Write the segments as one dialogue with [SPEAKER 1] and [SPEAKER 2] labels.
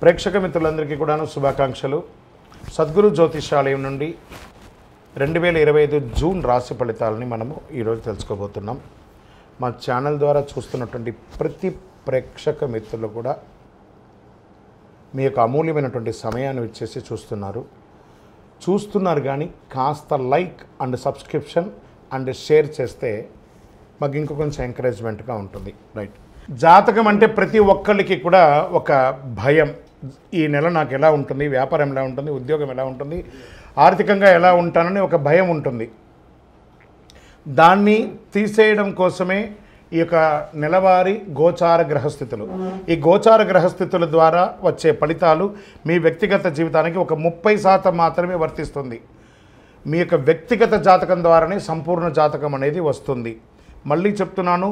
[SPEAKER 1] ప్రేక్షక మిత్రులందరికీ కూడా శుభాకాంక్షలు. సద్గురు జ్యోతిషాలయం నుండి 2025 జూన్ రాశి ఫలితాలని మనము ఈరోజు తెలుసుకోబోతున్నాం. మా ఛానల్ ద్వారా చూస్తున్నటువంటి ప్రతి ప్రేక్షక మిత్రులు కూడా మీ యొక్క అమూల్యమైనటువంటి సమయాన్ని ఇచ్చేసి చూస్తున్నారు కానీ కాస్త like and subscription and share చేస్తే మాకు ఇంకో కొంచెం ఎంకరేజ్మెంట్గా ఉంటుంది. రైట్, జాతకం అంటే ప్రతి ఒక్కరికి కూడా ఒక భయం. ఈ నెల నాకు ఎలా ఉంటుంది, వ్యాపారం ఎలా ఉంటుంది, ఉద్యోగం ఎలా ఉంటుంది, ఆర్థికంగా ఎలా ఉంటానని ఒక భయం ఉంటుంది. దాన్ని తీసేయడం కోసమే ఈ యొక్క నెలవారీ గోచార గ్రహస్థితులు. ఈ గోచార గ్రహస్థితుల ద్వారా వచ్చే ఫలితాలు మీ వ్యక్తిగత జీవితానికి ఒక 30% మాత్రమే వర్తిస్తుంది. మీ యొక్క వ్యక్తిగత జాతకం ద్వారానే సంపూర్ణ జాతకం అనేది వస్తుంది. మళ్ళీ చెప్తున్నాను,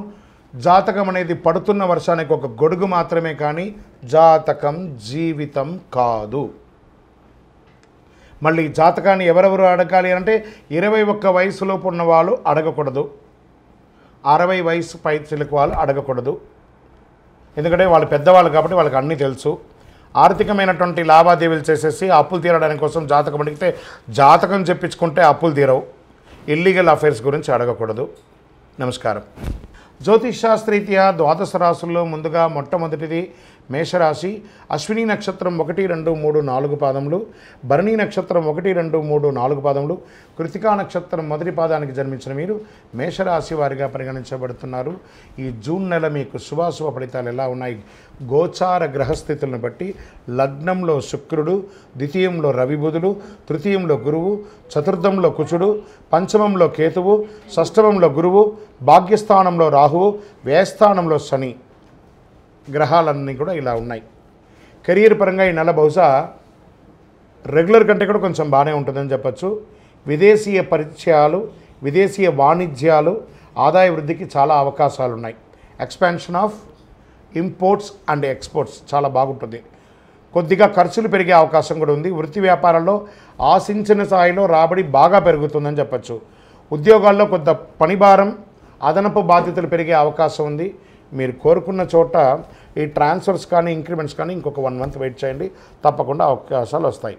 [SPEAKER 1] జాతకం అనేది పడుతున్న వర్షానికి ఒక గొడుగు మాత్రమే, కానీ జాతకం జీవితం కాదు. మళ్ళీ జాతకాన్ని ఎవరెవరు అడగాలి అంటే 21 వయసులోపు ఉన్న వాళ్ళు అడగకూడదు, 60 వయసు పై చిలుకు వాళ్ళు అడగకూడదు. ఎందుకంటే వాళ్ళు పెద్దవాళ్ళు కాబట్టి వాళ్ళకి అన్నీ తెలుసు. ఆర్థికమైనటువంటి లావాదేవీలు చేసేసి అప్పులు తీరడానికి కోసం జాతకం అడిగితే జాతకం చెప్పించుకుంటే అప్పులు తీరవు. ఇల్లీగల్ అఫైర్స్ గురించి అడగకూడదు. నమస్కారం. జ్యోతిషాస్త్రీత్యా ద్వాదశ రాశుల్లో ముందుగా మొట్టమొదటిది మేషరాశి. అశ్విని నక్షత్రం 1, 2, 3, 4 పాదములు, భరణి నక్షత్రం 1, 2, 3, 4 పాదములు, కృతికా నక్షత్రం మొదటి పాదానికి జన్మించిన మీరు మేషరాశి వారిగా పరిగణించబడుతున్నారు. ఈ జూన్ నెల మీకు శుభాశుభ ఫలితాలు ఎలా ఉన్నాయి? గోచార గ్రహస్థితులను బట్టి లగ్నంలో శుక్రుడు, ద్వితీయంలో రవి బుధులు, తృతీయంలో గురువు, చతుర్థంలో కుచుడు, పంచమంలో కేతువు, షష్టమంలో గురువు, భాగ్యస్థానంలో రాహువు, వ్యయస్థానంలో శని గ్రహాలన్నీ కూడా ఇలా ఉన్నాయి. కెరీర్ పరంగా ఈ నెల బహుశా రెగ్యులర్ కంటే కూడా కొంచెం బాగానే ఉంటుందని చెప్పచ్చు. విదేశీయ పరిచయాలు, విదేశీయ వాణిజ్యాలు, ఆదాయ వృద్ధికి చాలా అవకాశాలు ఉన్నాయి. Expansion of imports and exports చాలా బాగుంటుంది. కొద్దిగా ఖర్చులు పెరిగే అవకాశం కూడా ఉంది. వృత్తి వ్యాపారాల్లో ఆశించిన స్థాయిలో రాబడి బాగా పెరుగుతుందని చెప్పచ్చు. ఉద్యోగాల్లో కొంత పనిభారం, అదనపు బాధ్యతలు పెరిగే అవకాశం ఉంది. మీరు కోరుకున్న చోట ఈ ట్రాన్స్ఫర్స్ కానీ ఇంక్రిమెంట్స్ కానీ ఇంకొక 1 మంత్ వెయిట్ చేయండి, తప్పకుండా అవకాశాలు వస్తాయి.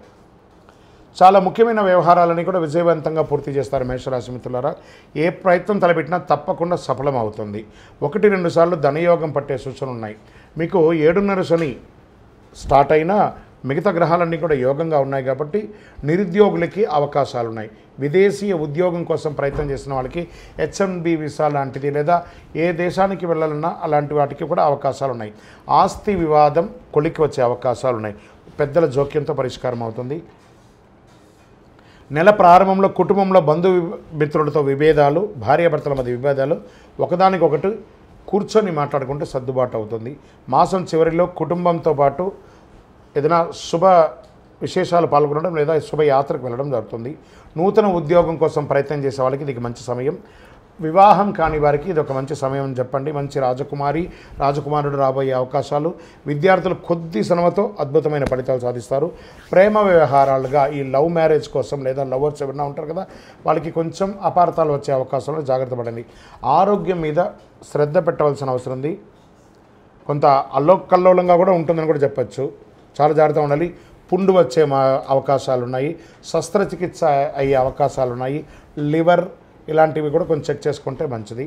[SPEAKER 1] చాలా ముఖ్యమైన వ్యవహారాలని కూడా విజయవంతంగా పూర్తి చేస్తారు మేషరాశి మిత్రులారా. ఏ ప్రయత్నం తలపెట్టినా తప్పకుండా సఫలం అవుతుంది. 1-2 సార్లు ధనయోగం పట్టే సూచనలు ఉన్నాయి. మీకు 7.5 శని స్టార్ట్ అయినా మిగతా గ్రహాలన్నీ కూడా యోగంగా ఉన్నాయి కాబట్టి నిరుద్యోగులకి అవకాశాలు ఉన్నాయి. విదేశీయ ఉద్యోగం కోసం ప్రయత్నం చేసిన వాళ్ళకి H1B వీసా లాంటిది, లేదా ఏ దేశానికి వెళ్ళాలన్నా అలాంటి వాటికి కూడా అవకాశాలు ఉన్నాయి. ఆస్తి వివాదం కొలికి వచ్చే అవకాశాలు ఉన్నాయి. పెద్దల జోక్యంతో పరిష్కారం అవుతుంది. నెల ప్రారంభంలో కుటుంబంలో బంధుమిత్రులతో విభేదాలు, భార్యాభర్తల మధ్య విభేదాలు ఒకదానికొకటి కూర్చొని మాట్లాడుకుంటే సర్దుబాటు అవుతుంది. మాసం చివరిలో కుటుంబంతో పాటు ఏదైనా శుభ విశేషాలు పాల్గొనడం లేదా శుభయాత్రకు వెళ్ళడం జరుగుతుంది. నూతన ఉద్యోగం కోసం ప్రయత్నం చేసే వాళ్ళకి ఇది మంచి సమయం. వివాహం కాని వారికి ఇది ఒక మంచి సమయం అని చెప్పండి. మంచి రాజకుమారుడు రాబోయే అవకాశాలు. విద్యార్థులు కొద్ది శ్రమతో అద్భుతమైన ఫలితాలు సాధిస్తారు. ప్రేమ వ్యవహారాలుగా ఈ లవ్ మ్యారేజ్ కోసం లేదా లవర్స్ ఎవరైనా ఉంటారు కదా, వాళ్ళకి కొంచెం అపార్థాలు వచ్చే అవకాశాలు, జాగ్రత్త పడండి. ఆరోగ్యం మీద శ్రద్ధ పెట్టవలసిన అవసరం ఉంది. కొంత అల్లోకల్లోలంగా కూడా ఉంటుందని కూడా చెప్పచ్చు. చాలా జాగ్రత్తగా ఉండాలి. పుండు వచ్చే అవకాశాలు ఉన్నాయి. శస్త్రచికిత్స అయ్యే అవకాశాలు ఉన్నాయి. లివర్ ఇలాంటివి కూడా కొంచెం చెక్ చేసుకుంటే మంచిది.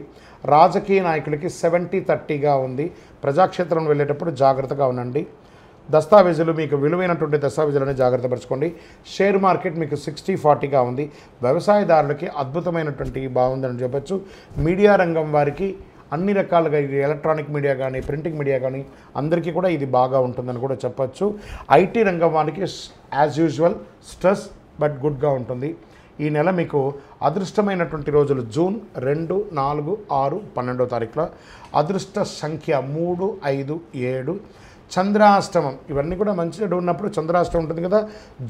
[SPEAKER 1] రాజకీయ నాయకులకి 70-30గా ఉంది. ప్రజాక్షేత్రం వెళ్ళేటప్పుడు జాగ్రత్తగా ఉండండి. దస్తావేజులు, మీకు విలువైనటువంటి దస్తావేజులని జాగ్రత్త పరచుకోండి. షేర్ మార్కెట్ మీకు 60-40గా ఉంది. వ్యవసాయదారులకి అద్భుతమైనటువంటి బాగుందని చెప్పచ్చు. మీడియా రంగం వారికి అన్ని రకాలుగా, ఇది ఎలక్ట్రానిక్ మీడియా కానీ ప్రింటింగ్ మీడియా కానీ అందరికీ కూడా ఇది బాగా ఉంటుందని కూడా చెప్పచ్చు. ఐటీ రంగం వారికి యాజ్ యూజువల్ స్ట్రెస్ బట్ గుడ్గా ఉంటుంది. ఈ నెల మీకు అదృష్టమైనటువంటి రోజులు జూన్ 2, 4, 6, 12వ తారీఖులో. అదృష్ట సంఖ్య 3, 5, 7. చంద్రాష్టమం ఇవన్నీ కూడా మంచిగా ఉన్నప్పుడు చంద్రాష్టమం ఉంటుంది కదా.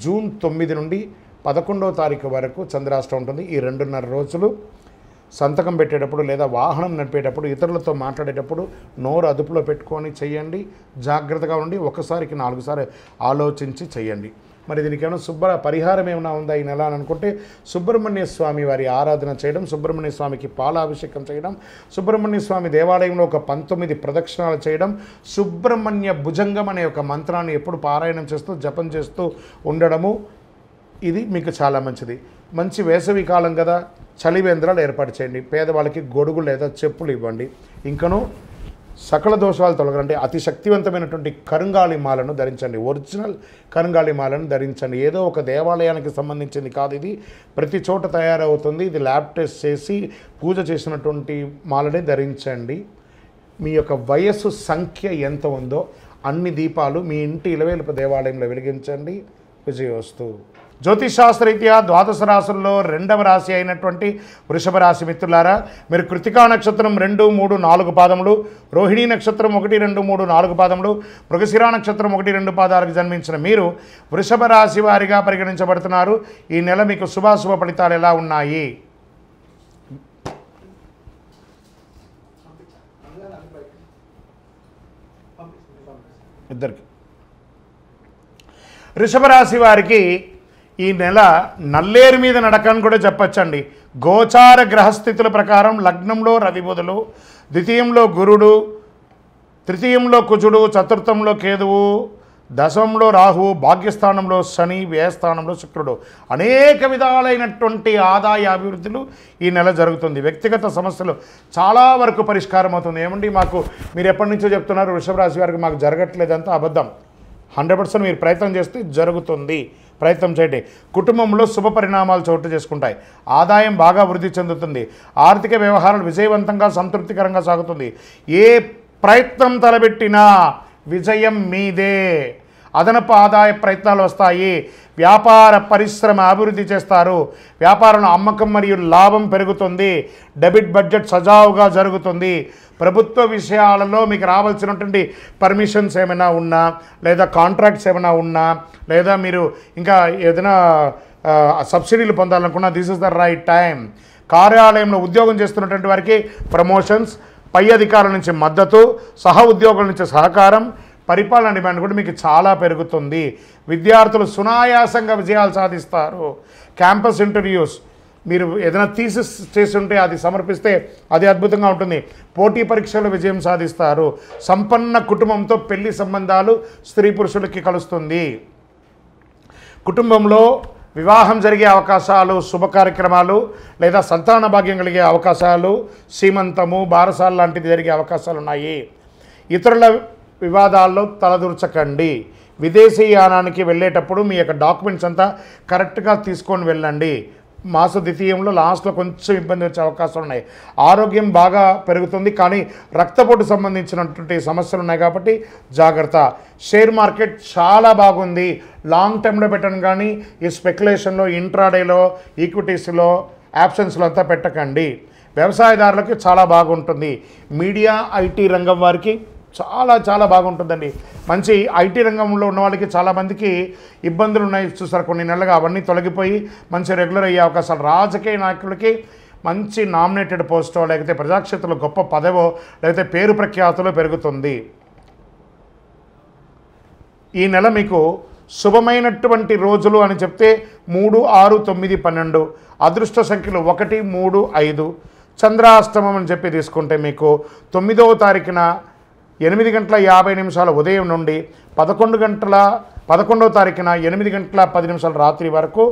[SPEAKER 1] జూన్ 9 నుండి 11వ తారీఖు వరకు చంద్రాష్టమం ఉంటుంది. ఈ 2.5 రోజులు సంతకం పెట్టేటప్పుడు లేదా వాహనం నడిపేటప్పుడు, ఇతరులతో మాట్లాడేటప్పుడు నోరు అదుపులో పెట్టుకొని చేయండి. జాగ్రత్తగా ఉండి ఒకసారికి 4 సార్లు ఆలోచించి చేయండి. మరి దీనికి ఏమైనా పరిహారం ఏమైనా ఉందా ఈ నెల అని అనుకుంటే సుబ్రహ్మణ్య స్వామి వారి ఆరాధన చేయడం, సుబ్రహ్మణ్య స్వామికి పాలాభిషేకం చేయడం, సుబ్రహ్మణ్య స్వామి దేవాలయంలో ఒక 19 ప్రదక్షిణాలు చేయడం, సుబ్రహ్మణ్య భుజంగం అనే ఒక మంత్రాన్ని ఎప్పుడు పారాయణం చేస్తూ జపం చేస్తూ ఉండడము, ఇది మీకు చాలా మంచిది. మంచి వేసవి కాలం కదా, చలివేంద్రాలు ఏర్పాటు చేయండి. పేదవాళ్ళకి గొడుగు లేదా చెప్పులు ఇవ్వండి. ఇంకనూ సకల దోషాలు తొలగండి. అతి శక్తివంతమైనటువంటి కరుంగాళి మాలను ధరించండి. ఒరిజినల్ కరుంగాళి మాలను ధరించండి. ఏదో ఒక దేవాలయానికి సంబంధించింది కాదు, ఇది ప్రతి చోట తయారవుతుంది. ఇది ల్యాబ్ టెస్ట్ చేసి పూజ చేసినటువంటి మాలనే ధరించండి. మీ యొక్క వయస్సు సంఖ్య ఎంత ఉందో అన్ని దీపాలు మీ ఇంటి ఇలవేలుపు దేవాలయంలో వెలిగించండి. విజయోస్తు. జ్యోతిషాస్త్రరీత్యా ద్వాదశ రాశుల్లో 2వ రాశి అయినటువంటి వృషభ రాశి మిత్రులారా, మీరు కృతికా నక్షత్రం 2, 3, 4 పాదములు, రోహిణీ నక్షత్రం 1, 2, 3, 4 పాదములు, మృగశిర నక్షత్రం 1, 2 పాదాలకు జన్మించిన మీరు వృషభ రాశి వారిగా పరిగణించబడుతున్నారు. ఈ నెల మీకు శుభాశుభ ఫలితాలు ఎలా ఉన్నాయి? ఇద్దరికి వృషభ రాశి వారికి ఈ నెల నల్లేరు మీద నడకని కూడా చెప్పచ్చండి. గోచార గ్రహస్థితుల ప్రకారం లగ్నంలో రవి బుధులు, ద్వితీయంలో గురుడు, తృతీయంలో కుజుడు, చతుర్థంలో కేతువు, దశమంలో రాహువు, భాగ్యస్థానంలో శని, వ్యయస్థానంలో శుక్రుడు. అనేక విధాలైనటువంటి ఆదాయ అభివృద్ధులు ఈ నెల జరుగుతుంది. వ్యక్తిగత సమస్యలు చాలా వరకు పరిష్కారం అవుతుంది. ఏమండి మాకు మీరు ఎప్పటి నుంచో చెప్తున్నారు వృషభ రాశి వారికి మాకు జరగట్లేదంతా అబద్ధం. 100% మీరు ప్రయత్నం చేస్తే జరుగుతుంది. ప్రయత్నం చేయండి. కుటుంబంలో శుభ పరిణామాలు చోటు చేసుకుంటాయి. ఆదాయం బాగా వృద్ధి చెందుతుంది. ఆర్థిక వ్యవహారాలు విజయవంతంగా సంతృప్తికరంగా సాగుతుంది. ఏ ప్రయత్నం తలబెట్టినా విజయం మీదే. అదనపు ఆదాయ ప్రయత్నాలు వస్తాయి. వ్యాపార పరిశ్రమ అభివృద్ధి చేస్తారు. వ్యాపారంలో అమ్మకం మరియు లాభం పెరుగుతుంది. డెబిట్ బడ్జెట్ సజావుగా జరుగుతుంది. ప్రభుత్వ విషయాలలో మీకు రావాల్సినటువంటి పర్మిషన్స్ ఏమైనా ఉన్నా, లేదా కాంట్రాక్ట్స్ ఏమైనా ఉన్నా, లేదా మీరు ఇంకా ఏదైనా సబ్సిడీలు పొందాలనుకున్నా this is the right time. కార్యాలయంలో ఉద్యోగం చేస్తున్నటువంటి వారికి ప్రమోషన్స్, పై అధికారుల నుంచి మద్దతు, సహ ఉద్యోగుల నుంచి సహకారం, పరిపాలన డిమాండ్ కూడా మీకు చాలా పెరుగుతుంది. విద్యార్థులు సునాయాసంగా విజయాలు సాధిస్తారు. క్యాంపస్ ఇంటర్వ్యూస్ మీరు ఏదైనా థీసిస్ చేసి ఉంటే అది సమర్పిస్తే అది అద్భుతంగా ఉంటుంది. పోటీ పరీక్షల్లో విజయం సాధిస్తారు. సంపన్న కుటుంబంతో పెళ్లి సంబంధాలు స్త్రీ పురుషులకి కలుస్తుంది. కుటుంబంలో వివాహం జరిగే అవకాశాలు, శుభ కార్యక్రమాలు లేదా సంతాన భాగ్యం కలిగే అవకాశాలు, సీమంతము, బారసాల లాంటిది జరిగే అవకాశాలు ఉన్నాయి. ఇతరుల వివాదాల్లో తలదూర్చకండి. విదేశీయానానికి వెళ్ళేటప్పుడు మీ యొక్క డాక్యుమెంట్స్ అంతా కరెక్ట్గా తీసుకొని వెళ్ళండి. మాస ద్వితీయంలో లాస్ట్లో కొంచెం ఇబ్బంది వచ్చే అవకాశాలు ఉన్నాయి. ఆరోగ్యం బాగా పెరుగుతుంది, కానీ రక్తపోటు సంబంధించినటువంటి సమస్యలు ఉన్నాయి కాబట్టి జాగ్రత్త. షేర్ మార్కెట్ చాలా బాగుంది. లాంగ్ టర్మ్లో పెట్టండి, కానీ ఈ స్పెక్యులేషన్లో, ఇంట్రాడేలో, ఈక్విటీస్లో, ఆప్షన్స్లో అంతా పెట్టకండి. వ్యవసాయదారులకు చాలా బాగుంటుంది. మీడియా, ఐటీ రంగం వారికి చాలా చాలా బాగుంటుందండి. మంచి ఐటీ రంగంలో ఉన్న వాళ్ళకి చాలామందికి ఇబ్బందులు ఉన్నాయి చూసారు కొన్ని నెలలుగా, అవన్నీ తొలగిపోయి మంచి రెగ్యులర్ అయ్యే అవకాశాలు. రాజకీయ నాయకులకి మంచి నామినేటెడ్ పోస్టో, లేకపోతే ప్రజాక్షేత్రంలో గొప్ప పదవో, లేకపోతే పేరు ప్రఖ్యాతులు పెరుగుతుంది. ఈ నెల మీకు శుభమైనటువంటి రోజులు అని చెప్తే 3, 6, 9, 12. అదృష్ట సంఖ్యలు 1, 3, 5. చంద్రాష్టమం అని చెప్పి తీసుకుంటే మీకు 9వ తారీఖున 8:50 ఉదయం నుండి 11వ తారీఖున 8:10 రాత్రి వరకు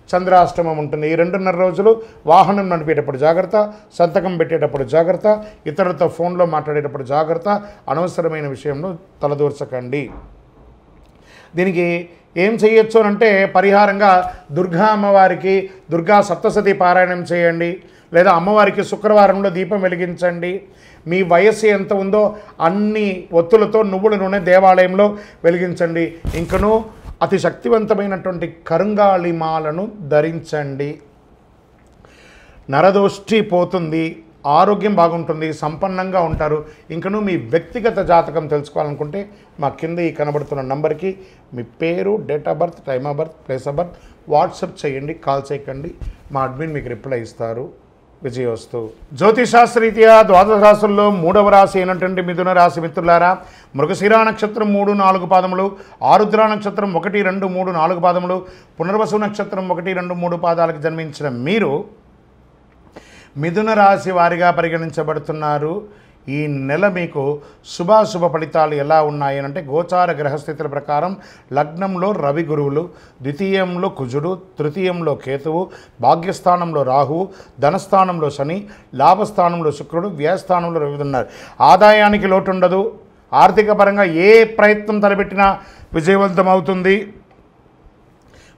[SPEAKER 1] చంద్రాష్టమం ఉంటుంది. ఈ 2.5 రోజులు వాహనం నడిపేటప్పుడు జాగ్రత్త, సంతకం పెట్టేటప్పుడు జాగ్రత్త, ఇతరులతో ఫోన్లో మాట్లాడేటప్పుడు జాగ్రత్త, అనవసరమైన విషయంలో తలదూర్చకండి. దీనికి ఏం చేయొచ్చు అంటే పరిహారంగా దుర్గా అమ్మవారికి దుర్గా సప్తశతి పారాయణం చేయండి, లేదా అమ్మవారికి శుక్రవారంలో దీపం వెలిగించండి. మీ వయస్సు ఎంత ఉందో అన్ని ఒత్తులతో నువ్వుల నూనె దేవాలయంలో వెలిగించండి. ఇంకనూ అతి శక్తివంతమైనటువంటి కరుంగాళిమాలను ధరించండి. నరదోష్టి పోతుంది, ఆరోగ్యం బాగుంటుంది, సంపన్నంగా ఉంటారు. ఇంకనూ మీ వ్యక్తిగత జాతకం తెలుసుకోవాలనుకుంటే మా కింద ఈ కనబడుతున్న నంబర్కి మీ పేరు, date of birth, time of birth, place of birth WhatsApp చేయండి, కాల్ చేయకండి. మా అడ్మిన్ మీకు రిప్లై ఇస్తారు. విజయోస్తు. జ్యోతిషాస్త్రరీత్యా ద్వాదశ రాశుల్లో 3వ రాశి అయినటువంటి మిథున రాశి మిత్రులారా, మృగశిరా నక్షత్రం 3, 4 పాదములు, ఆరుద్ర నక్షత్రం 1, 2, 3, 4 పాదములు, పునర్వసు నక్షత్రం 1, 2, 3 పాదాలకు జన్మించిన మీరు మిథున రాశి వారిగా పరిగణించబడుతున్నారు. ఈ నెల మీకు శుభాశుభ ఫలితాలు ఎలా ఉన్నాయి అంటే, గోచార గ్రహస్థితుల ప్రకారం లగ్నంలో రవి గురువులు, ద్వితీయంలో కుజుడు, తృతీయంలో కేతువు, భాగ్యస్థానంలో రాహువు, ధనస్థానంలో శని, లాభస్థానంలో శుక్రుడు, వ్యయస్థానంలో రవి ఉన్నారు. ఆదాయానికి లోటు ఉండదు. ఆర్థిక పరంగా ఏ ప్రయత్నం తలపెట్టినా విజయవంతం అవుతుంది.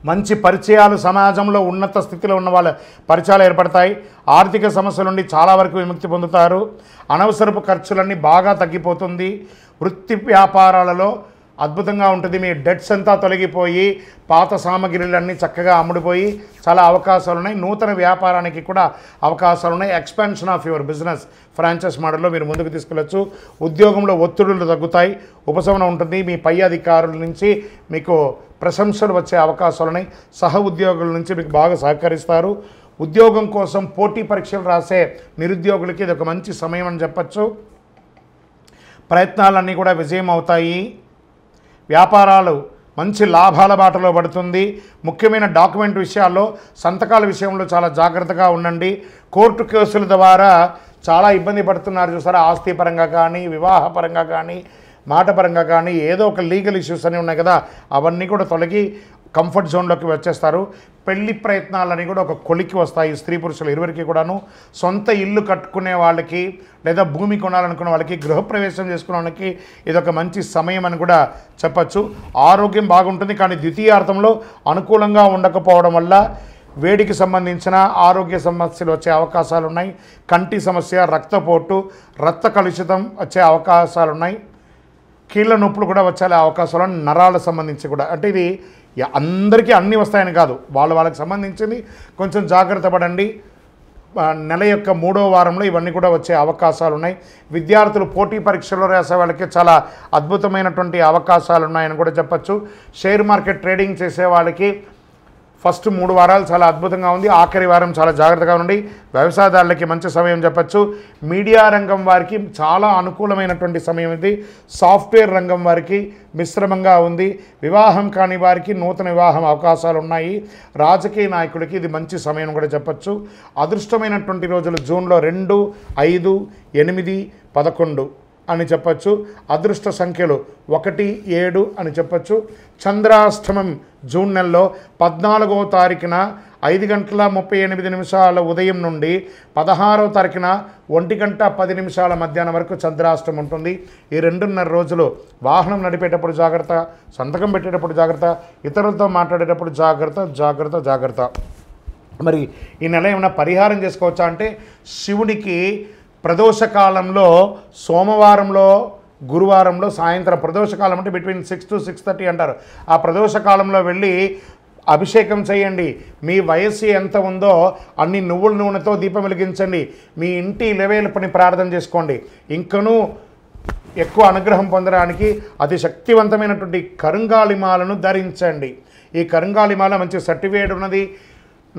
[SPEAKER 1] మంచి పరిచయాలు, సమాజంలో ఉన్నత స్థితిలో ఉన్న వాళ్ళ పరిచయాలు ఏర్పడతాయి. ఆర్థిక సమస్యల నుండి చాలా వరకు విముక్తి పొందుతారు. అనవసరపు ఖర్చులన్నీ బాగా తగ్గిపోతుంది. వృత్తి వ్యాపారాలలో అద్భుతంగా ఉంటుంది. మీ డెట్స్ అంతా తొలగిపోయి పాత సామగ్రిలన్నీ చక్కగా అమ్ముడిపోయి చాలా అవకాశాలు ఉన్నాయి. నూతన వ్యాపారానికి కూడా అవకాశాలు ఉన్నాయి. Expansion of your business franchise మోడల్లో మీరు ముందుకు తీసుకెళ్ళచ్చు. ఉద్యోగంలో ఒత్తిడులు తగ్గుతాయి, ఉపశమనం ఉంటుంది. మీ పై అధికారుల నుంచి మీకు ప్రశంసలు వచ్చే అవకాశాలు ఉన్నాయి. సహ ఉద్యోగుల నుంచి మీకు బాగా సహకరిస్తారు. ఉద్యోగం కోసం పోటీ పరీక్షలు రాసే నిరుద్యోగులకి ఇది ఒక మంచి సమయం అని చెప్పచ్చు. ప్రయత్నాలన్నీ కూడా విజయం అవుతాయి. వ్యాపారాలు మంచి లాభాల బాటలో పడుతుంది. ముఖ్యమైన డాక్యుమెంట్ విషయాల్లో, సంతకాల విషయంలో చాలా జాగ్రత్తగా ఉండండి. కోర్టు కేసుల ద్వారా చాలా ఇబ్బంది పడుతున్నారు చూసారా, ఆస్తి పరంగా కానీ, వివాహ పరంగా కానీ, మాట పరంగా కానీ, ఏదో ఒక లీగల్ ఇష్యూస్ అని ఉన్నాయి కదా, అవన్నీ కూడా తొలగి కంఫర్ట్ జోన్లోకి వచ్చేస్తారు. పెళ్లి ప్రయత్నాలన్నీ కూడా ఒక కొలికి వస్తాయి. స్త్రీ పురుషులు ఇరువురికి కూడాను. సొంత ఇల్లు కట్టుకునే వాళ్ళకి, లేదా భూమి కొనాలనుకునే వాళ్ళకి, గృహప్రవేశం చేసుకునే వాళ్ళకి ఇదొక మంచి సమయం అని కూడా చెప్పచ్చు. ఆరోగ్యం బాగుంటుంది, కానీ ద్వితీయార్థంలో అనుకూలంగా ఉండకపోవడం వల్ల వేడికి సంబంధించిన ఆరోగ్య సమస్యలు వచ్చే అవకాశాలు ఉన్నాయి. కంటి సమస్య, రక్తపోటు, రక్త కలుషితం వచ్చే అవకాశాలు ఉన్నాయి. కీళ్ళ నొప్పులు కూడా వచ్చే అవకాశాలు, నరాలకు సంబంధించి కూడా. అంటే ఇది అందరికీ అన్నీ వస్తాయని కాదు, వాళ్ళకి సంబంధించింది కొంచెం జాగ్రత్త పడండి. నెల యొక్క 3వ వారంలో ఇవన్నీ కూడా వచ్చే అవకాశాలు ఉన్నాయి. విద్యార్థులు పోటీ పరీక్షల్లో రాసే వాళ్ళకి చాలా అద్భుతమైనటువంటి అవకాశాలు ఉన్నాయని కూడా చెప్పచ్చు. షేర్ మార్కెట్ ట్రేడింగ్ చేసే వాళ్ళకి ఫస్ట్ 3 వారాలు చాలా అద్భుతంగా ఉంది. ఆఖరి వారం చాలా జాగ్రత్తగా ఉండి. వ్యవసాయదారులకి మంచి సమయం చెప్పచ్చు. మీడియా రంగం వారికి చాలా అనుకూలమైనటువంటి సమయం ఇది. సాఫ్ట్వేర్ రంగం వారికి మిశ్రమంగా ఉంది. వివాహం కాని వారికి నూతన వివాహం అవకాశాలు ఉన్నాయి. రాజకీయ నాయకుడికి ఇది మంచి సమయం కూడా చెప్పచ్చు. అదృష్టమైనటువంటి రోజులు జూన్లో 2, 5, 8, 11 అని చెప్పచ్చు. అదృష్ట సంఖ్యలు 1, 7 అని చెప్పచ్చు. చంద్రాష్టమం జూన్ నెలలో 14వ తారీఖున 5:38 ఉదయం నుండి 16వ తారీఖున 1:10 మధ్యాహ్నం వరకు చంద్రాష్టమం ఉంటుంది. ఈ 2.5 రోజులు వాహనం నడిపేటప్పుడు జాగ్రత్త, సంతకం పెట్టేటప్పుడు జాగ్రత్త, ఇతరులతో మాట్లాడేటప్పుడు జాగ్రత్త జాగ్రత్త జాగ్రత్త. మరి ఈ నెల ఏమైనా పరిహారం చేసుకోవచ్చా అంటే, శివుడికి ప్రదోషకాలంలో సోమవారంలో, గురువారంలో సాయంత్రం, ప్రదోషకాలం అంటే బిట్వీన్ 6 to 6:30 అంటారు. ఆ ప్రదోషకాలంలో వెళ్ళి అభిషేకం చేయండి. మీ వయస్సు ఎంత ఉందో అన్ని నువ్వుల నూనెతో దీపం వెలిగించండి. మీ ఇంటి ఇలవేలుపని ప్రార్థన చేసుకోండి. ఇంకనూ ఎక్కువ అనుగ్రహం పొందడానికి అతి శక్తివంతమైనటువంటి కరుంగాలిమాలను ధరించండి. ఈ కరుంగాలిమాల మంచి సర్టిఫికేట్ ఉన్నది,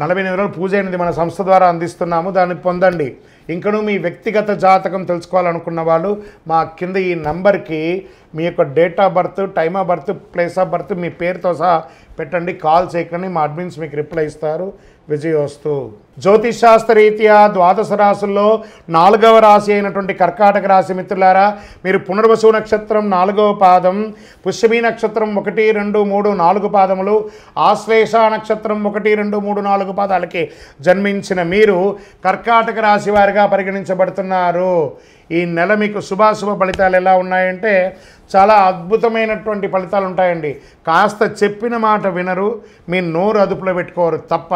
[SPEAKER 1] 48 రోజులు పూజ అయినది మన సంస్థ ద్వారా అందిస్తున్నాము, దాన్ని పొందండి. ఇంకనూ మీ వ్యక్తిగత జాతకం తెలుసుకోవాలనుకున్న వాళ్ళు మా కింద ఈ నంబర్కి మీ యొక్క date of birth, time of birth, place of birth మీ పేరుతో సహా పెట్టండి. కాల్ చేయకండి, మా అడ్మిన్స్ మీకు రిప్లై ఇస్తారు. విజయోస్తు. జ్యోతిషాస్త్రరీత్యా ద్వాదశ రాశుల్లో 4వ రాశి అయినటువంటి కర్కాటక రాశి మిత్రులారా, మీరు పునర్వసు నక్షత్రం 4వ పాదం, పుష్యమి నక్షత్రం 1, 2, 3, 4 పాదములు, ఆశ్లేష నక్షత్రం 1, 2, 3, 4 పాదాలకి జన్మించిన మీరు కర్కాటక రాశి వారిగా పరిగణించబడుతున్నారు. ఈ నెల మీకు శుభాశుభ ఫలితాలు ఎలా ఉన్నాయంటే, చాలా అద్భుతమైనటువంటి ఫలితాలు ఉంటాయండి. కాస్త చెప్పిన మాట వినరు, మీ నోరు అదుపులో పెట్టుకోరు తప్ప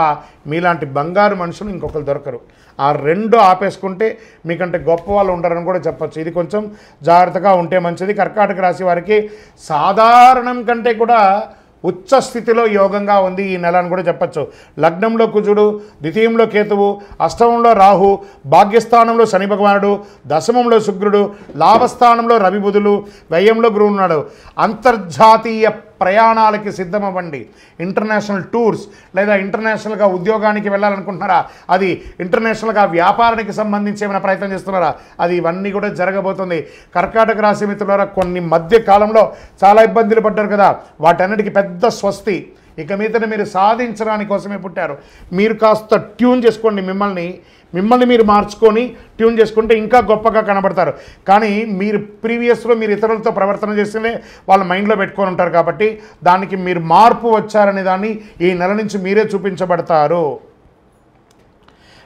[SPEAKER 1] మీలాంటి బంగారు మనుషులు ఇంకొకరు దొరకరు. ఆ 2 ఆపేసుకుంటే మీకంటే గొప్ప వాళ్ళు ఉంటారని కూడా చెప్పచ్చు. ఇది కొంచెం జాగ్రత్తగా ఉంటే మంచిది. కర్కాటక రాశి వారికి సాధారణం కంటే కూడా ఉచ్చ స్థితిలో యోగంగా ఉంది ఈ నెల అని కూడా చెప్పచ్చు. లగ్నంలో కుజుడు, ద్వితీయంలో కేతువు, అష్టమంలో రాహు, భాగ్యస్థానంలో శని భగవానుడు, దశమంలో శుక్రుడు, లాభస్థానంలో రవి బుధులు, వ్యయంలో గురువు ఉన్నాడు. అంతర్జాతీయ ప్రయాణాలకి సిద్ధమవ్వండి. ఇంటర్నేషనల్ టూర్స్ లేదా ఇంటర్నేషనల్గా ఉద్యోగానికి వెళ్ళాలనుకుంటున్నారా, అది ఇంటర్నేషనల్గా వ్యాపారానికి సంబంధించి ఏమైనా ప్రయత్నం చేస్తున్నారా, అది ఇవన్నీ కూడా జరగబోతుంది. కర్కాటక రాశి మిత్రులారా, కొన్ని మధ్య కాలంలో చాలా ఇబ్బందులు పడ్డారు కదా, వాటన్నిటికీ పెద్ద స్వస్తి. ఇక మీదట మీరు సాధించడానికి కోసమే పుట్టారు. మీరు కాస్త ట్యూన్ చేసుకోండి, మిమ్మల్ని మీరు మార్చుకొని ట్యూన్ చేసుకుంటే ఇంకా గొప్పగా కనబడతారు. కానీ మీరు ప్రీవియస్లో మీరు ఇతరులతో ప్రవర్తన చేస్తేనే వాళ్ళ మైండ్లో పెట్టుకొని ఉంటారు. కాబట్టి దానికి మీరు మార్పు వచ్చారనే దాన్ని ఈ నెల నుంచి మీరే చూపించబడతారు.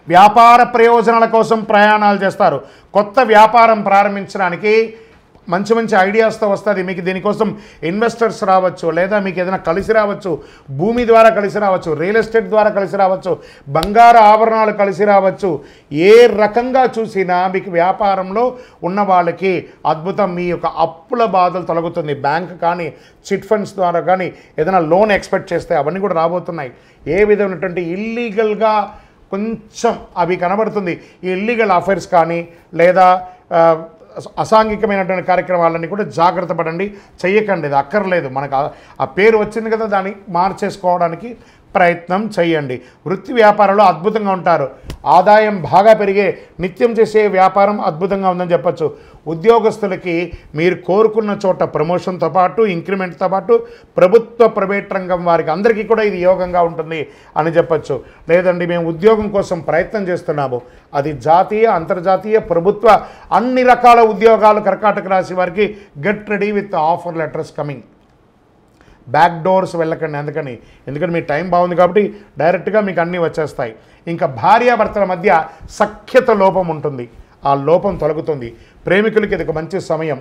[SPEAKER 1] వ్యాపార ప్రయోజనాల కోసం ప్రయాణాలు చేస్తారు. కొత్త వ్యాపారం ప్రారంభించడానికి మంచి మంచి ఐడియాస్తో వస్తుంది. మీకు దీనికోసం ఇన్వెస్టర్స్ రావచ్చు, లేదా మీకు ఏదైనా కలిసి రావచ్చు, భూమి ద్వారా కలిసి రావచ్చు, రియల్ ఎస్టేట్ ద్వారా కలిసి రావచ్చు, బంగారు ఆభరణాలు కలిసి రావచ్చు. ఏ రకంగా చూసినా మీకు వ్యాపారంలో ఉన్న వాళ్ళకి అద్భుతం. మీ యొక్క అప్పుల బాధలు తొలగుతుంది. బ్యాంక్ కానీ చిట్ ఫండ్స్ ద్వారా కానీ ఏదైనా లోన్ ఎక్స్పెక్ట్ చేస్తే అవన్నీ కూడా రాబోతున్నాయి. ఏ విధమైనటువంటి ఇల్లీగల్గా కొంచెం అవి కనబడుతుంది. ఈ ఇల్లీగల్ అఫైర్స్ కానీ లేదా అసాంఘికమైనటువంటి కార్యక్రమాలన్నీ కూడా జాగ్రత్త పడండి, చెయ్యకండి. ఇది అక్కర్లేదు. మనకు ఆ పేరు వచ్చింది కదా, దాన్ని మార్చేసుకోవడానికి ప్రయత్నం చేయండి. వృత్తి వ్యాపారంలో అద్భుతంగా ఉంటారు. ఆదాయం బాగా పెరిగే నిత్యం చేసే వ్యాపారం అద్భుతంగా ఉందని చెప్పచ్చు. ఉద్యోగస్తులకి మీరు కోరుకున్న చోట ప్రమోషన్తో పాటు ఇంక్రిమెంట్తో పాటు ప్రభుత్వ ప్రైవేట్ రంగం వారికి అందరికీ కూడా ఇది యోగంగా ఉంటుంది అని చెప్పచ్చు. లేదండి మేము ఉద్యోగం కోసం ప్రయత్నం చేస్తున్నాము, అది జాతీయ అంతర్జాతీయ ప్రభుత్వ అన్ని రకాల ఉద్యోగాలు కర్కాటక రాశి వారికి get ready with offer letters coming. Back doors వెళ్ళకండి. ఎందుకంటే మీ టైం బాగుంది కాబట్టి డైరెక్ట్గా మీకు అన్నీ వచ్చేస్తాయి. ఇంకా భార్యాభర్తల మధ్య సఖ్యత లోపం ఉంటుంది, ఆ లోపం తొలగుతుంది. ప్రేమికులకి ఇది ఒక మంచి సమయం.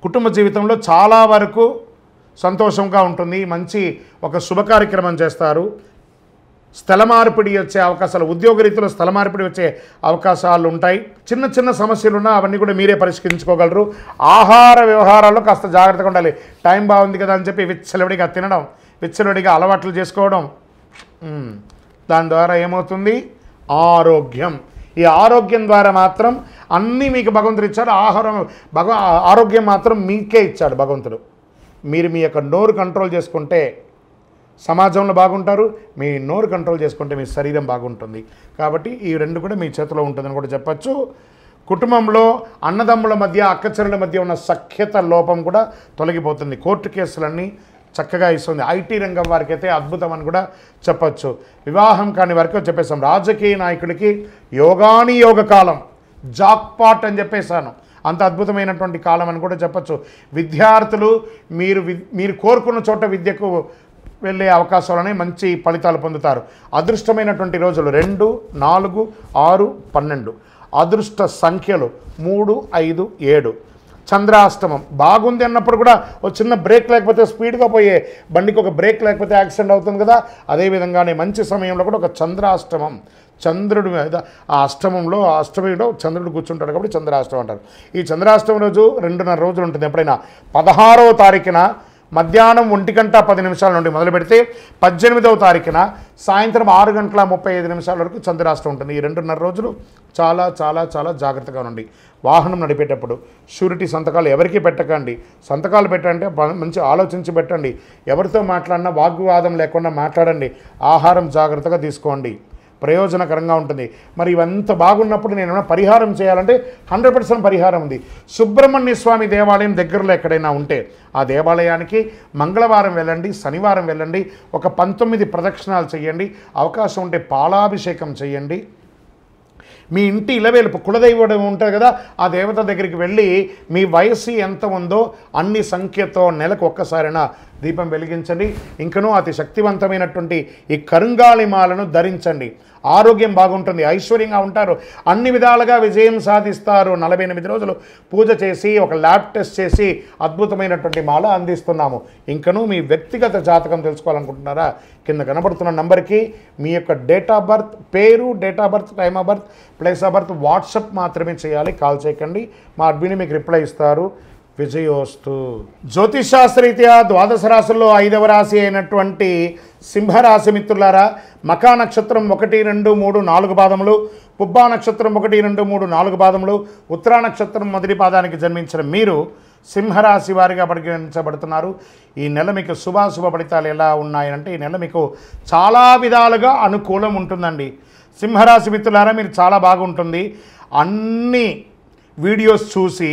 [SPEAKER 1] కుటుంబ జీవితంలో చాలా వరకు సంతోషంగా ఉంటుంది. మంచి ఒక శుభ కార్యక్రమం చేస్తారు. స్థల మార్పిడి వచ్చే అవకాశాలు, ఉద్యోగరీతిలో స్థల మార్పిడి వచ్చే అవకాశాలు ఉంటాయి. చిన్న చిన్న సమస్యలు ఉన్నా అవన్నీ కూడా మీరే పరిష్కరించుకోగలరు. ఆహార వ్యవహారాల్లో కాస్త జాగ్రత్తగా ఉండాలి. టైం బాగుంది కదా అని చెప్పి విచ్చలవిడిగా తినడం, విచ్చలవిడిగా అలవాట్లు చేసుకోవడం, దాని ద్వారా ఏమవుతుంది, ఆరోగ్యం. ఈ ఆరోగ్యం ద్వారా మాత్రం అన్నీ మీకు భగవంతుడు ఇచ్చాడు. ఆరోగ్యం మాత్రం మీకే ఇచ్చాడు భగవంతుడు. మీరు మీ యొక్క నోరు కంట్రోల్ చేసుకుంటే సమాజంలో బాగుంటారు, మీ నోరు కంట్రోల్ చేసుకుంటే మీ శరీరం బాగుంటుంది. కాబట్టి ఈ రెండు కూడా మీ చేతిలో ఉంటుందని కూడా చెప్పచ్చు. కుటుంబంలో అన్నదమ్ముల మధ్య అక్కచెల్లెల మధ్య ఉన్న సఖ్యత లోపం కూడా తొలగిపోతుంది. కోర్టు కేసులన్నీ చక్కగా ఇస్తుంది. ఐటీ రంగం వారికి అయితే అద్భుతం అని కూడా చెప్పచ్చు. వివాహం కాని వారికి చెప్పేసాం. రాజకీయ నాయకుడికి యోగాని యోగ కాలం, జాక్పాట్ అని చెప్పేశాను. అంత అద్భుతమైనటువంటి కాలం అని కూడా చెప్పచ్చు. విద్యార్థులు మీరు కోరుకున్న చోట విద్యకు వెళ్ళే అవకాశాలనే మంచి ఫలితాలు పొందుతారు. అదృష్టమైనటువంటి రోజులు 2, 4, 6, 12. అదృష్ట సంఖ్యలు 3, 5, 7. చంద్రాష్టమం బాగుంది అన్నప్పుడు కూడా ఒక చిన్న బ్రేక్ లేకపోతే స్పీడ్గా పోయే బండికి ఒక బ్రేక్ లేకపోతే యాక్సిడెంట్ అవుతుంది కదా, అదేవిధంగానే మంచి సమయంలో కూడా ఒక చంద్రాష్టమం. చంద్రుడి మీద ఆ అష్టమిలో చంద్రుడు కూర్చుంటాడు కాబట్టి చంద్రాష్టమం అంటారు. ఈ చంద్రాష్టమి రోజు 2.5 రోజులు ఉంటుంది. ఎప్పుడైనా 16వ తారీఖున మధ్యాహ్నం 1:10 నుండి మొదలు పెడితే 18వ తారీఖున సాయంత్రం 6:35 వరకు చంద్రాష్టమం ఉంటుంది. ఈ 2.5 రోజులు చాలా చాలా చాలా జాగ్రత్తగా ఉండండి. వాహనం నడిపేటప్పుడు షూరిటీ సంతకాలు ఎవరికి పెట్టకండి. సంతకాలు పెట్టంటే మంచి ఆలోచించి పెట్టండి. ఎవరితో మాట్లాడినా వాగ్వివాదం లేకుండా మాట్లాడండి. ఆహారం జాగ్రత్తగా తీసుకోండి, ప్రయోజనకరంగా ఉంటుంది. మరి ఇవంతా బాగున్నప్పుడు నేను ఏమైనా పరిహారం చేయాలంటే 100% పరిహారం ఉంది. సుబ్రహ్మణ్య స్వామి దేవాలయం దగ్గరలో ఎక్కడైనా ఉంటే ఆ దేవాలయానికి మంగళవారం వెళ్ళండి, శనివారం వెళ్ళండి, ఒక 19 ప్రదక్షిణాలు చేయండి. అవకాశం ఉంటే పాలాభిషేకం చేయండి. మీ ఇంటి ఇలవేలుపు కులదైవం ఉంటుంది కదా, ఆ దేవత దగ్గరికి వెళ్ళి మీ వయస్సు ఎంత ఉందో అన్ని సంఖ్యతో నెలకు ఒక్కసారైనా దీపం వెలిగించండి. ఇంకనూ అతి శక్తివంతమైనటువంటి ఈ కరుంగాళిమాలను ధరించండి. ఆరోగ్యం బాగుంటుంది, ఐశ్వర్యంగా ఉంటారు, అన్ని విధాలుగా విజయం సాధిస్తారు. 48 రోజులు పూజ చేసి ఒక ల్యాబ్ టెస్ట్ చేసి అద్భుతమైనటువంటి మాల అందిస్తున్నాము. ఇంకనూ మీ వ్యక్తిగత జాతకం తెలుసుకోవాలనుకుంటున్నారా? కింద కనబడుతున్న నంబర్కి మీ యొక్క డేట్ ఆఫ్ బర్త్, పేరు, date of birth, time of birth, place of birth WhatsApp మాత్రమే చేయాలి, కాల్ చేయకండి. మా అడ్మిన్ మీకు రిప్లై ఇస్తారు. విజయోస్తు. జ్యోతిషాస్త్రరీత్యా 12 రాశుల్లో 5వ రాశి అయినటువంటి సింహరాశి మిత్రులారా, మకా నక్షత్రం 1, 2, 3, 4 పాదములు, పుబ్బా నక్షత్రం 1, 2, 3, 4 పాదములు, ఉత్తరా నక్షత్రం మొదటి పాదానికి జన్మించిన మీరు సింహరాశి వారిగా పరిగణించబడుతున్నారు. ఈ నెల మీకు శుభాశుభ ఫలితాలు ఎలా ఉన్నాయంటే ఈ నెల మీకు చాలా విధాలుగా అనుకూలం ఉంటుందండి. సింహరాశి మిత్రులారా మీరు చాలా బాగుంటుంది. అన్ని వీడియోస్ చూసి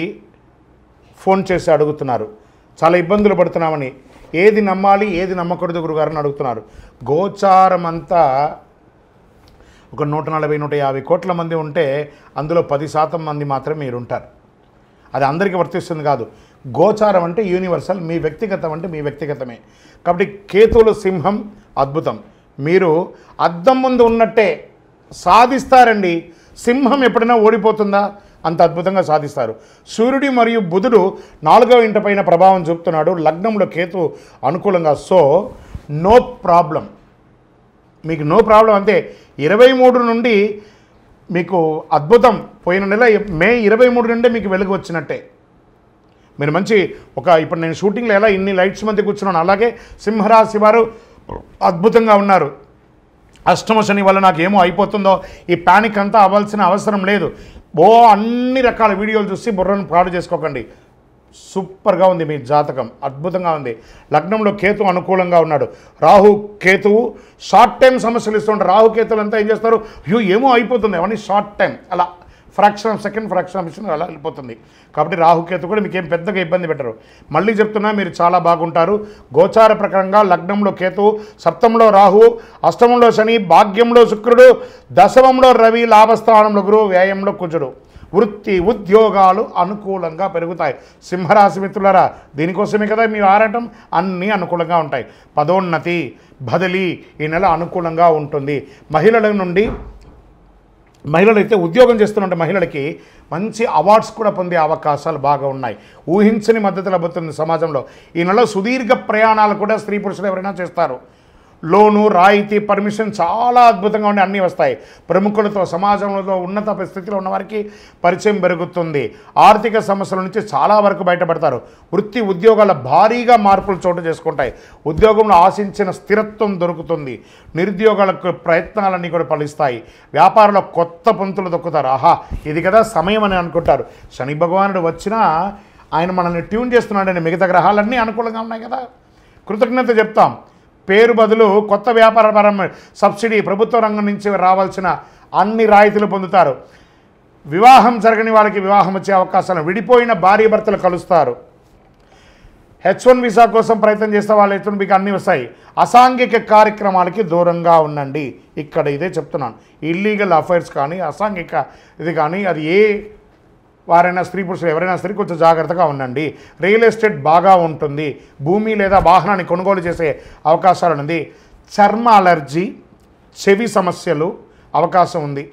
[SPEAKER 1] ఫోన్ చేసి అడుగుతున్నారు, చాలా ఇబ్బందులు పడుతున్నామని. ఏది నమ్మాలి ఏది నమ్మకూడదు గురుగారని అడుగుతున్నారు. గోచారం అంతా ఒక 140-150 కోట్ల మంది ఉంటే అందులో 10% మంది మాత్రమే మీరు ఉంటారు. అది అందరికీ వర్తిస్తుంది కాదు. గోచారం అంటే యూనివర్సల్, మీ వ్యక్తిగతం అంటే మీ వ్యక్తిగతమే. కాబట్టి కేతువులు సింహం అద్భుతం. మీరు అద్దం ముందు ఉన్నట్టే సాధిస్తారండి. సింహం ఎప్పుడైనా ఓడిపోతుందా? అంత అద్భుతంగా సాధిస్తారు. సూర్యుడి మరియు బుధుడు 4వ ఇంట పైన ప్రభావం చూపుతున్నాడు. లగ్నంలో కేతు అనుకూలంగా. సో నో ప్రాబ్లం, మీకు నో ప్రాబ్లం. అంతే 23 నుండి మీకు అద్భుతం. పోయిన నెల మే 23 నుండే మీకు వెలుగు వచ్చినట్టే. మీరు మంచి ఇప్పుడు నేను షూటింగ్లో ఎలా ఇన్ని లైట్స్ మధ్య కూర్చున్నాను, అలాగే సింహరాశి వారు అద్భుతంగా ఉన్నారు. అష్టమ శని వల్ల నాకు ఏమో అయిపోతుందో ఈ ప్యానిక్ అంతా అవ్వాల్సిన అవసరం లేదు. అన్ని రకాల వీడియోలు చూసి బుర్రను పాడు చేసుకోకండి. సూపర్గా ఉంది మీ జాతకం, అద్భుతంగా ఉంది. లగ్నంలో కేతు అనుకూలంగా ఉన్నాడు. రాహు కేతువు షార్ట్ టైం సమస్యలు ఇస్తుంటారు. రాహు కేతువులు అంతా ఏం చేస్తారు, ఏమో అయిపోతుంది అవన్నీ షార్ట్ టైం, అలా ఫ్రాక్షన్ ఆఫ్ సెకండ్ అలా వెళ్ళిపోతుంది. కాబట్టి రాహుకేతు కూడా మీకేం పెద్దగా ఇబ్బంది పెట్టరు. మళ్ళీ చెప్తున్నా మీరు చాలా బాగుంటారు. గోచార ప్రకారంగా లగ్నంలో కేతు, సప్తమంలో రాహు, అష్టమంలో శని, భాగ్యంలో శుక్రుడు, దశమంలో రవి, లాభస్థానంలో గురువు, వ్యయంలో కుజుడు. వృత్తి ఉద్యోగాలు అనుకూలంగా పెరుగుతాయి. సింహరాశి మిత్రులారా దీనికోసమే కదా మీ ఆరాటం. అన్నీ అనుకూలంగా ఉంటాయి. పదోన్నతి బదిలీ ఈ నెల అనుకూలంగా ఉంటుంది. మహిళలైతే ఉద్యోగం చేస్తున్న మహిళలకి మంచి అవార్డ్స్ కూడా పొందే అవకాశాలు బాగా ఉన్నాయి. ఊహించని మద్దతు లభిస్తుంది సమాజంలో. ఈ నెల సుదీర్ఘ ప్రయాణాలు కూడా స్త్రీ పురుషులు ఎవరైనా చేస్తారు. లోను, రాయితీ, పర్మిషన్ చాలా అద్భుతంగా ఉండి అన్నీ వస్తాయి. ప్రముఖులతో, సమాజంలో ఉన్నత స్థితిలో ఉన్నవారికి పరిచయం పెరుగుతుంది. ఆర్థిక సమస్యల నుంచి చాలా వరకు బయటపడతారు. వృత్తి ఉద్యోగాల భారీగా మార్పులు చోటు చేసుకుంటాయి. ఉద్యోగంలో ఆశించిన స్థిరత్వం దొరుకుతుంది. నిరుద్యోగాలకు ప్రయత్నాలన్నీ కూడా ఫలిస్తాయి. వ్యాపారంలో కొత్త పంతులు దొక్కుతారు. ఇది కదా సమయం అని అనుకుంటారు. శని భగవానుడు వచ్చినా ఆయన మనల్ని ట్యూన్ చేస్తున్నాడని. మిగతా గ్రహాలన్నీ అనుకూలంగా ఉన్నాయి కదా, కృతజ్ఞత చెప్తాం. పేరు బదులు కొత్త వ్యాపారపరమైన సబ్సిడీ, ప్రభుత్వ రంగం నుంచి రావాల్సిన అన్ని రాయితీలు పొందుతారు. వివాహం జరగని వాళ్ళకి వివాహం వచ్చే అవకాశాలు, విడిపోయిన భార్య భర్తలు కలుస్తారు. H1 వీసా కోసం ప్రయత్నం చేస్తే వాళ్ళ H1 మీకు అన్నీ వస్తాయి. అసాంఘిక కార్యక్రమాలకి దూరంగా ఉండండి. ఇక్కడ ఇదే చెప్తున్నాను. ఇల్లీగల్ అఫైర్స్ కానీ అసాంఘిక ఇది కానీ అది ఏ వారైనా స్త్రీ పురుషులు ఎవరైనా సరే కొంచెం జాగ్రత్తగా ఉండండి. రియల్ ఎస్టేట్ బాగా ఉంటుంది. భూమి లేదా వాహనాన్ని కొనుగోలు చేసే అవకాశాలు ఉంది. చర్మ అలర్జీ, చెవి సమస్యలు అవకాశం ఉంది.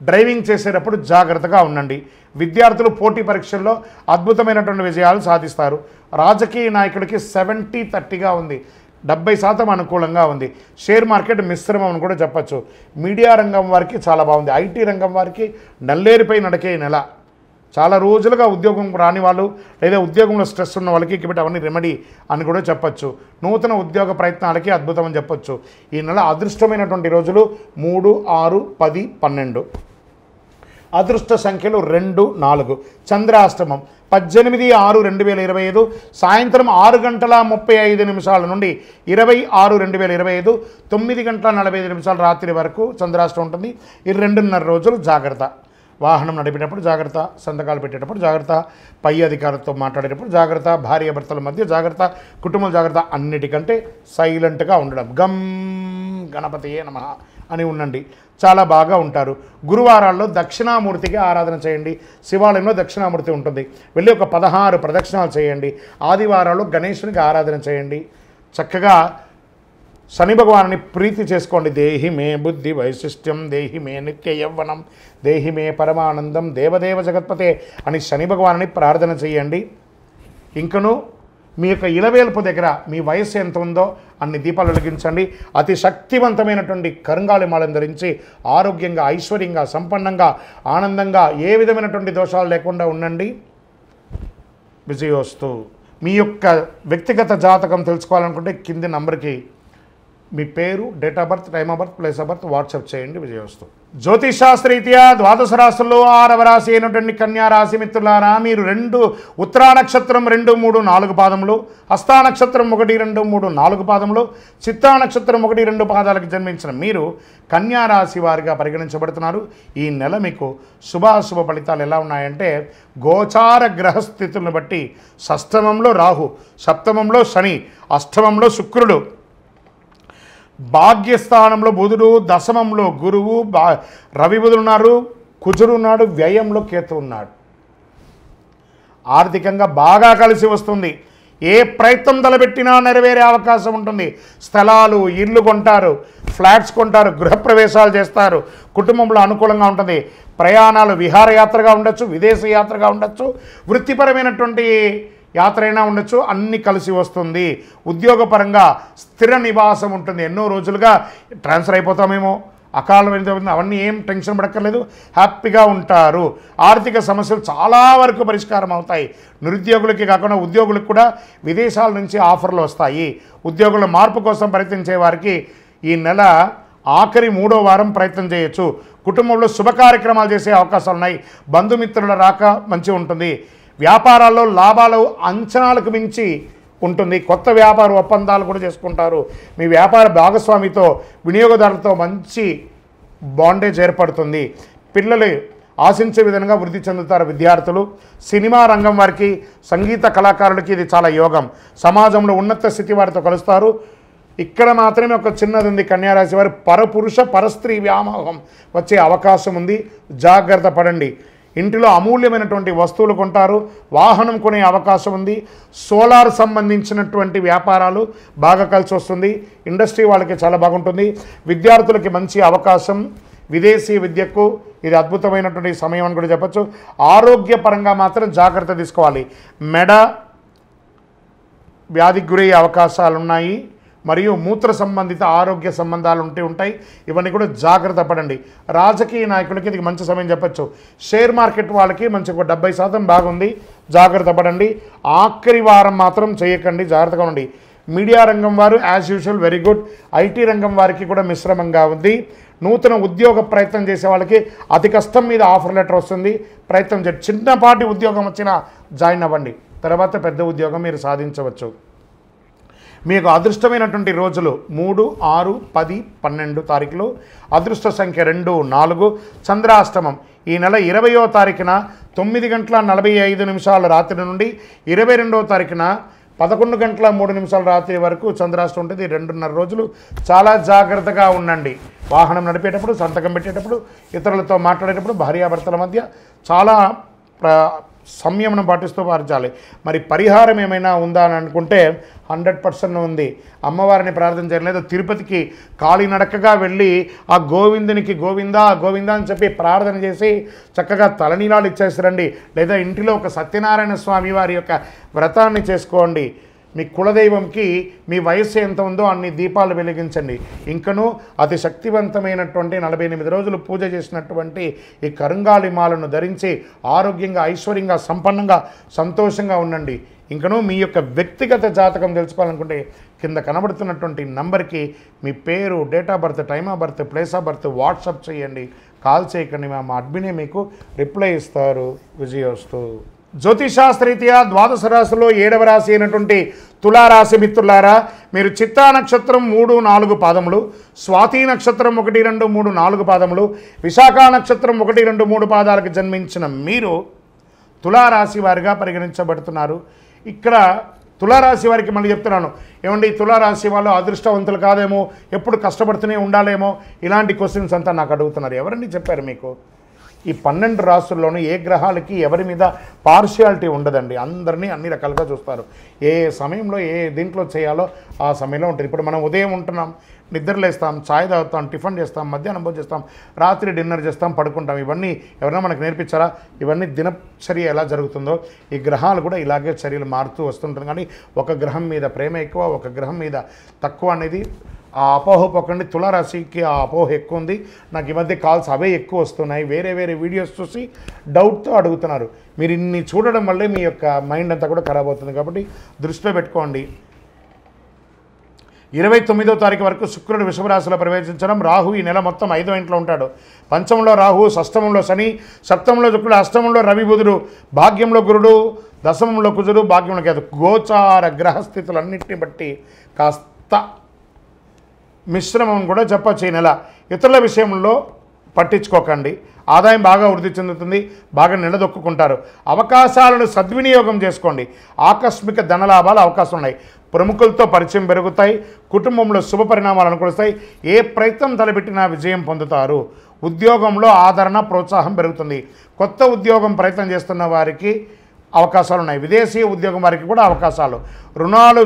[SPEAKER 1] డ్రైవింగ్ చేసేటప్పుడు జాగ్రత్తగా ఉండండి. విద్యార్థులు పోటీ పరీక్షల్లో అద్భుతమైనటువంటి విజయాలు సాధిస్తారు. రాజకీయ నాయకుడికి 70-30గా ఉంది. 70% అనుకూలంగా ఉంది. షేర్ మార్కెట్ మిశ్రమం అని కూడా చెప్పచ్చు. మీడియా రంగం వారికి చాలా బాగుంది. ఐటీ రంగం వారికి నల్లేరిపై నడికే నెల. చాలా రోజులుగా ఉద్యోగం రాని వాళ్ళు లేదా ఉద్యోగంలో స్ట్రెస్ ఉన్న వాళ్ళకి ఇక్కడ అవన్నీ రెమెడీ అని కూడా చెప్పచ్చు. నూతన ఉద్యోగ ప్రయత్నాలకి అద్భుతం అని చెప్పచ్చు. ఈ నెల అదృష్టమైనటువంటి రోజులు 3, 6, 10, 12. అదృష్ట సంఖ్యలు 2, 4. చంద్రాష్టమం 18/6/2025 సాయంత్రం 6:35 నుండి 20/6/2025 9:45 రాత్రి వరకు చంద్రాష్టమం ఉంటుంది. ఈ 2.5 రోజులు జాగ్రత్త. వాహనం నడిపేటప్పుడు జాగ్రత్త, సంతకాలు పెట్టేటప్పుడు జాగ్రత్త, పై అధికారులతో మాట్లాడేటప్పుడు జాగ్రత్త, భార్యాభర్తల మధ్య జాగ్రత్త, కుటుంబం జాగ్రత్త. అన్నిటికంటే సైలెంట్గా ఉండడం. గణపతియే నమః అని ఉండండి. చాలా బాగా ఉంటారు. గురువారాల్లో దక్షిణామూర్తికి ఆరాధన చేయండి. శివాలయంలో దక్షిణామూర్తి ఉంటుంది. వెళ్ళి ఒక 16 ప్రదక్షిణాలు చేయండి. ఆదివారాల్లో గణేశునికి ఆరాధన చేయండి. చక్కగా శని భగవాన్ని ప్రీతి చేసుకోండి. దేహి మే బుద్ధి వైశిష్ట్యం, దేహి మే నిత్య యవ్వనం, దేహి మే పరమానందం, దేవదేవ జగత్పతే అని శని భగవాన్ని ప్రార్థన చేయండి. ఇంకను మీ యొక్క ఇలవేల్పు దగ్గర మీ వయస్సు ఎంత ఉందో అన్ని దీపాలు వెలిగించండి. అతి శక్తివంతమైనటువంటి కరుంగాలి మాలను ధరించి ఆరోగ్యంగా, ఐశ్వర్యంగా, సంపన్నంగా, ఆనందంగా, ఏ విధమైనటువంటి దోషాలు లేకుండా ఉండండి. విజయోస్తు. మీ యొక్క వ్యక్తిగత జాతకం తెలుసుకోవాలనుకుంటే కింది నంబర్కి మీ పేరు, date of birth, time of birth, place of birth WhatsApp చేయండి. విజయవస్తు. జ్యోతిషాస్త్రరీత్యా ద్వాదశ రాశుల్లో 6వ రాశి అయినటువంటి కన్యా రాశి మిత్రులారా, మీరు ఉత్తరా నక్షత్రం 2, 3, 4 పాదములు, హస్తా నక్షత్రం 1, 2, 3, 4 పాదములు, చిత్తా నక్షత్రం 1, 2 పాదాలకు జన్మించిన మీరు కన్యా రాశి వారిగా పరిగణించబడుతున్నారు. ఈ నెల మీకు శుభాశుభ ఫలితాలు ఎలా ఉన్నాయంటే, గోచార గ్రహస్థితులను బట్టి షష్టమంలో రాహు, సప్తమంలో శని, అష్టమంలో శుక్రుడు, భాగ్యస్థానంలో బుధుడు, దశమంలో గురువు, రవి బుధుడు ఉన్నారు, కుజుడు ఉన్నాడు, వ్యయంలో కేతు ఉన్నాడు. ఆర్థికంగా బాగా కలిసి వస్తుంది. ఏ ప్రయత్నం తలపెట్టినా నెరవేరే అవకాశం ఉంటుంది. స్థలాలు, ఇల్లు కొంటారు, ఫ్లాట్స్ కొంటారు, గృహప్రవేశాలు చేస్తారు. కుటుంబంలో అనుకూలంగా ఉంటుంది. ప్రయాణాలు విహారయాత్రగా ఉండొచ్చు, విదేశ యాత్రగా ఉండొచ్చు, వృత్తిపరమైనటువంటి యాత్ర అయినా ఉండొచ్చు. అన్నీ కలిసి వస్తుంది. ఉద్యోగపరంగా స్థిర నివాసం ఉంటుంది. ఎన్నో రోజులుగా ట్రాన్స్ఫర్ అయిపోతామేమో, అకాలం అవన్నీ ఏం టెన్షన్ పడక్కర్లేదు, హ్యాపీగా ఉంటారు. ఆర్థిక సమస్యలు చాలా వరకు పరిష్కారం అవుతాయి. నిరుద్యోగులకి కాకుండా ఉద్యోగులకు కూడా విదేశాల నుంచి ఆఫర్లు వస్తాయి. ఉద్యోగుల మార్పు కోసం ప్రయత్నించే వారికి ఈ నెల ఆఖరి 3వ వారం ప్రయత్నం చేయొచ్చు. కుటుంబంలో శుభ కార్యక్రమాలు చేసే అవకాశాలు ఉన్నాయి. బంధుమిత్రుల రాక మంచి ఉంటుంది. వ్యాపారాల్లో లాభాలు అంచనాలకు మించి ఉంటుంది. కొత్త వ్యాపార ఒప్పందాలు కూడా చేసుకుంటారు. మీ వ్యాపార భాగస్వామితో, వినియోగదారులతో మంచి బాండేజ్ ఏర్పడుతుంది. పిల్లలు ఆశించే విధంగా వృద్ధి చెందుతారు. విద్యార్థులు, సినిమా రంగం వారికి, సంగీత కళాకారులకి ఇది చాలా యోగం. సమాజంలో ఉన్నత స్థితి వారితో కలుస్తారు. ఇక్కడ మాత్రమే ఒక చిన్నది ఉంది. కన్యారాశి వారు పరపురుష పరస్త్రీ వ్యామోహం వచ్చే అవకాశం ఉంది. జాగ్రత్త పడండి. ఇంటిలో అమూల్యమైనటువంటి వస్తువులు కొంటారు. వాహనం కొనే అవకాశం ఉంది. సోలార్ సంబంధించినటువంటి వ్యాపారాలు బాగా కలిసి వస్తుంది. ఇండస్ట్రీ వాళ్ళకి చాలా బాగుంటుంది. విద్యార్థులకి మంచి అవకాశం. విదేశీ విద్యకు ఇది అద్భుతమైనటువంటి సమయం అని కూడా చెప్పచ్చు. ఆరోగ్యపరంగా మాత్రం జాగ్రత్త తీసుకోవాలి. మెడ వ్యాధికి గురయ్యే అవకాశాలు ఉన్నాయి. మరియు మూత్ర సంబంధిత ఆరోగ్య సంబంధాలు ఉంటాయి. ఇవన్నీ కూడా జాగ్రత్త పడండి. రాజకీయ నాయకులకి ఇది మంచి సమయం చెప్పచ్చు. షేర్ మార్కెట్ వాళ్ళకి మంచి 70% బాగుంది. జాగ్రత్త పడండి. ఆఖరి వారం మాత్రం చేయకండి, జాగ్రత్తగా ఉండండి. మీడియా రంగం వారు as usual very good. IT రంగం వారికి కూడా మిశ్రమంగా ఉంది. నూతన ఉద్యోగ ప్రయత్నం చేసే వాళ్ళకి అతి కష్టం మీద ఆఫర్ లెటర్ వస్తుంది. ప్రయత్నం చేయండి. చిన్నపాటి ఉద్యోగం వచ్చినా జాయిన్ అవ్వండి. తర్వాత పెద్ద ఉద్యోగం మీరు సాధించవచ్చు. మీకు అదృష్టమైనటువంటి రోజులు 3, 6, 10, 12 తారీఖులు. అదృష్ట సంఖ్య 2, 4. చంద్రాష్టమం ఈ నెల 20వ తారీఖున 9:45 రాత్రి నుండి 22వ తారీఖున 11:03 రాత్రి వరకు చంద్రాష్టమం ఉంటుంది. 2.5 రోజులు. చాలా జాగ్రత్తగా ఉండండి. వాహనం నడిపేటప్పుడు, సంతకం పెట్టేటప్పుడు, ఇతరులతో మాట్లాడేటప్పుడు, భార్యాభర్తల మధ్య చాలా సంయమనం పాటిస్తూ పాటించాలి. మరి పరిహారం ఏమైనా ఉందా అని అనుకుంటే 100% ఉంది. అమ్మవారిని ప్రార్థన చేయలేదు. తిరుపతికి కాలినడకగా వెళ్ళి ఆ గోవిందునికి గోవిందా గోవిందా అని చెప్పి ప్రార్థన చేసి చక్కగా తలనీలాలు ఇచ్చేసిరండి. లేదా ఇంటిలో ఒక సత్యనారాయణ స్వామి వారి యొక్క వ్రతాన్ని చేసుకోండి. మీ కులదైవంకి మీ వయస్సు ఎంత ఉందో అన్ని దీపాలు వెలిగించండి. ఇంకనూ అతి శక్తివంతమైనటువంటి 48 రోజులు పూజ చేసినటువంటి ఈ కరుంగాలి మాలను ధరించి ఆరోగ్యంగా, ఐశ్వర్యంగా, సంపన్నంగా, సంతోషంగా ఉండండి. ఇంకనూ మీ యొక్క వ్యక్తిగత జాతకం తెలుసుకోవాలనుకుంటే కింద కనబడుతున్నటువంటి నంబర్కి మీ పేరు, date of birth, time of birth, place of birth WhatsApp చేయండి. కాల్ చేయకండి. మా అడ్మినే మీకు రిప్లై ఇస్తారు. విజయోస్తు. జ్యోతిషాస్త్రరీత్యా ద్వాదశ రాశిలో 7వ రాశి అయినటువంటి తులారాశి మిత్రులారా, మీరు చిత్తా నక్షత్రం 3, 4 పాదములు, స్వాతి నక్షత్రం 1, 2, 3, 4 పాదములు, విశాఖ నక్షత్రం 1, 2, 3 పాదాలకు జన్మించిన మీరు తులారాశి వారిగా పరిగణించబడుతున్నారు. ఇక్కడ తులారాశి వారికి మళ్ళీ చెప్తున్నాను, ఏమండి తులారాశి వాళ్ళు అదృష్టవంతులు కాదేమో, ఎప్పుడు కష్టపడుతూనే ఉండాలేమో, ఇలాంటి క్వశ్చన్స్ అంతా నాకు అడుగుతున్నారు. ఎవరండి చెప్పారు మీకు? ఈ 12 రాశుల్లోనూ ఏ గ్రహాలకి ఎవరి మీద పార్షియాలిటీ ఉండదండి. అందరినీ అన్ని రకాలుగా చూస్తారు. ఏ సమయంలో ఏ దీంట్లో చేయాలో ఆ సమయంలో ఉంటుంది. ఇప్పుడు మనం ఉదయం ఉంటున్నాం, నిద్రలేస్తాం, ఛాయ్ తాగుతాం, టిఫిన్ చేస్తాం, మధ్యాహ్నం భోజనం చేస్తాం, రాత్రి డిన్నర్ చేస్తాం, పడుకుంటాం. ఇవన్నీ ఎవరైనా మనకు నేర్పించారా? ఇవన్నీ దినచర్య ఎలా జరుగుతుందో ఈ గ్రహాలు కూడా ఇలాగే చర్యలు మారుతూ వస్తుంటుంది. కానీ ఒక గ్రహం మీద ప్రేమ ఎక్కువ, ఒక గ్రహం మీద తక్కువ అనేది ఆ అపోహ పోకండి. తులారాశికి ఆ అపోహ ఎక్కువ ఉంది. నాకు ఈ మధ్య కాల్స్ అవే ఎక్కువ వస్తున్నాయి. వేరే వేరే వీడియోస్ చూసి డౌట్తో అడుగుతున్నారు. మీరు ఇన్ని చూడడం వల్లే మీ యొక్క మైండ్ అంతా కూడా ఖరాబ్ అవుతుంది. కాబట్టి దృష్టిలో పెట్టుకోండి. 29వ తారీఖు వరకు శుక్రుడు వృషభ రాశిలో ప్రవేశించడం. రాహు ఈ నెల మొత్తం 5వ ఇంట్లో ఉంటాడు. పంచమంలో రాహు, షష్టమంలో శని, సప్తమంలో శుక్రుడు, అష్టమంలో రవి బుధుడు, భాగ్యంలో గురుడు, దశమంలో కుజుడు, భాగ్యంలో కేతు. గోచార గ్రహస్థితులన్నింటిని బట్టి కాస్త మిశ్రమం కూడా చెప్పచ్చు ఈ నెల. ఇతరుల విషయంలో పట్టించుకోకండి. ఆదాయం బాగా వృద్ధి చెందుతుంది, బాగా నిలదొక్కుంటారు. అవకాశాలను సద్వినియోగం చేసుకోండి. ఆకస్మిక ధనలాభాలు అవకాశం ఉన్నాయి. ప్రముఖులతో పరిచయం పెరుగుతాయి. కుటుంబంలో శుభ పరిణామాలు అనుకూలిస్తాయి. ఏ ప్రయత్నం తలపెట్టినా విజయం పొందుతారు. ఉద్యోగంలో ఆదరణ, ప్రోత్సాహం పెరుగుతుంది. కొత్త ఉద్యోగం ప్రయత్నం చేస్తున్న వారికి అవకాశాలు ఉన్నాయి. విదేశీ ఉద్యోగం వారికి కూడా అవకాశాలు. రుణాలు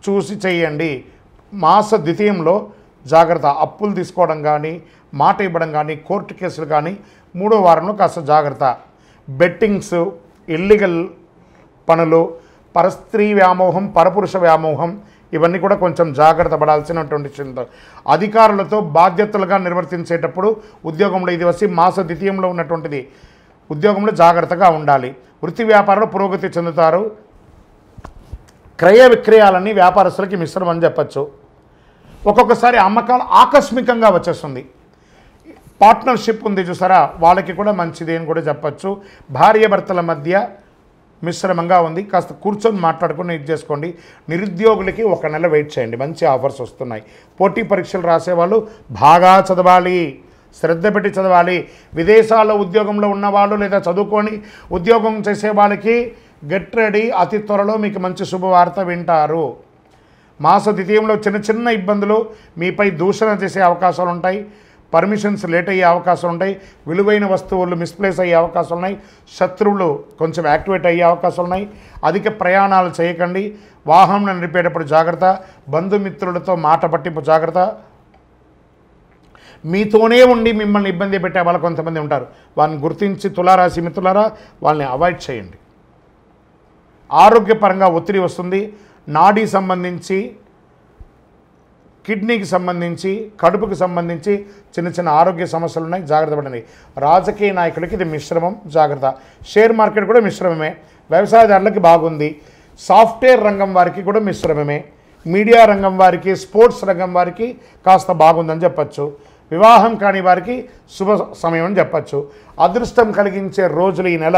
[SPEAKER 1] చూసి చేయండి. మాస ద్వితీయంలో జాగ్రత్త. అప్పులు తీసుకోవడం కానీ, మాట ఇవ్వడం కానీ, కోర్టు కేసులు కానీ 3వ వారంలో కాస్త జాగ్రత్త. బెట్టింగ్స్, ఇల్లీగల్ పనులు, పరస్త్రీ వ్యామోహం, పరపురుష వ్యామోహం ఇవన్నీ కూడా కొంచెం జాగ్రత్త పడాల్సినటువంటి చింత. అధికారులతో బాధ్యతలుగా నిర్వర్తించేటప్పుడు ఉద్యోగంలో ఇది వచ్చి మాస ద్వితీయంలో ఉన్నటువంటిది. ఉద్యోగంలో జాగ్రత్తగా ఉండాలి. వృత్తి వ్యాపారంలో పురోగతి చెందుతారు. క్రయ విక్రయాలన్నీ వ్యాపారస్తులకి మిశ్రమం అని చెప్పచ్చు. ఒక్కొక్కసారి అమ్మకాలు ఆకస్మికంగా వచ్చేస్తుంది. పార్ట్నర్షిప్ ఉంది చూసారా, వాళ్ళకి కూడా మంచిది అని కూడా చెప్పచ్చు. భార్యాభర్తల మధ్య మిశ్రమంగా ఉంది. కాస్త కూర్చొని మాట్లాడుకుని ఇది చేసుకోండి. నిరుద్యోగులకి 1 నెల వెయిట్ చేయండి, మంచి ఆఫర్స్ వస్తున్నాయి. పోటీ పరీక్షలు రాసేవాళ్ళు బాగా చదవాలి, శ్రద్ధ పెట్టి చదవాలి. విదేశాల్లో ఉద్యోగంలో ఉన్నవాళ్ళు లేదా చదువుకొని ఉద్యోగం చేసే వాళ్ళకి గెట్ రెడీ. అతి త్వరలో మీకు మంచి శుభవార్త వింటారు. మాస ద్వితీయంలో చిన్న చిన్న ఇబ్బందులు, మీపై దూషణ చేసే అవకాశాలు ఉంటాయి. పర్మిషన్స్ లేట్ అయ్యే అవకాశాలు ఉంటాయి. విలువైన వస్తువులు మిస్ప్లేస్ అయ్యే అవకాశాలు ఉన్నాయి. శత్రువులు కొంచెం యాక్టివేట్ అయ్యే అవకాశాలు ఉన్నాయి. అధిక ప్రయాణాలు చేయకండి. వాహనం నడిపేటప్పుడు జాగ్రత్త. బంధుమిత్రులతో మాట పట్టింపు జాగ్రత్త. మీతోనే ఉండి మిమ్మల్ని ఇబ్బంది పెట్టే వాళ్ళు కొంతమంది ఉంటారు. వాళ్ళని గుర్తించి తులారాశి మిత్రులారా వాళ్ళని అవాయిడ్ చేయండి. ఆరోగ్యపరంగా ఒత్తిడి వస్తుంది. నాడీ సంబంధించి, కిడ్నీకి సంబంధించి, కడుపుకి సంబంధించి చిన్న చిన్న ఆరోగ్య సమస్యలు ఉన్నాయి, జాగ్రత్త పడండి. రాజకీయ నాయకులకి ఇది మిశ్రమం, జాగ్రత్త. షేర్ మార్కెట్ కూడా మిశ్రమమే. వ్యవసాయదారులకి బాగుంది. సాఫ్ట్వేర్ రంగం వారికి కూడా మిశ్రమమే. మీడియా రంగం వారికి, స్పోర్ట్స్ రంగం వారికి కాస్త బాగుందని చెప్పచ్చు. వివాహం కాని వారికి శుభ సమయం అని చెప్పచ్చు. అదృష్టం కలిగించే రోజులు ఈ నెల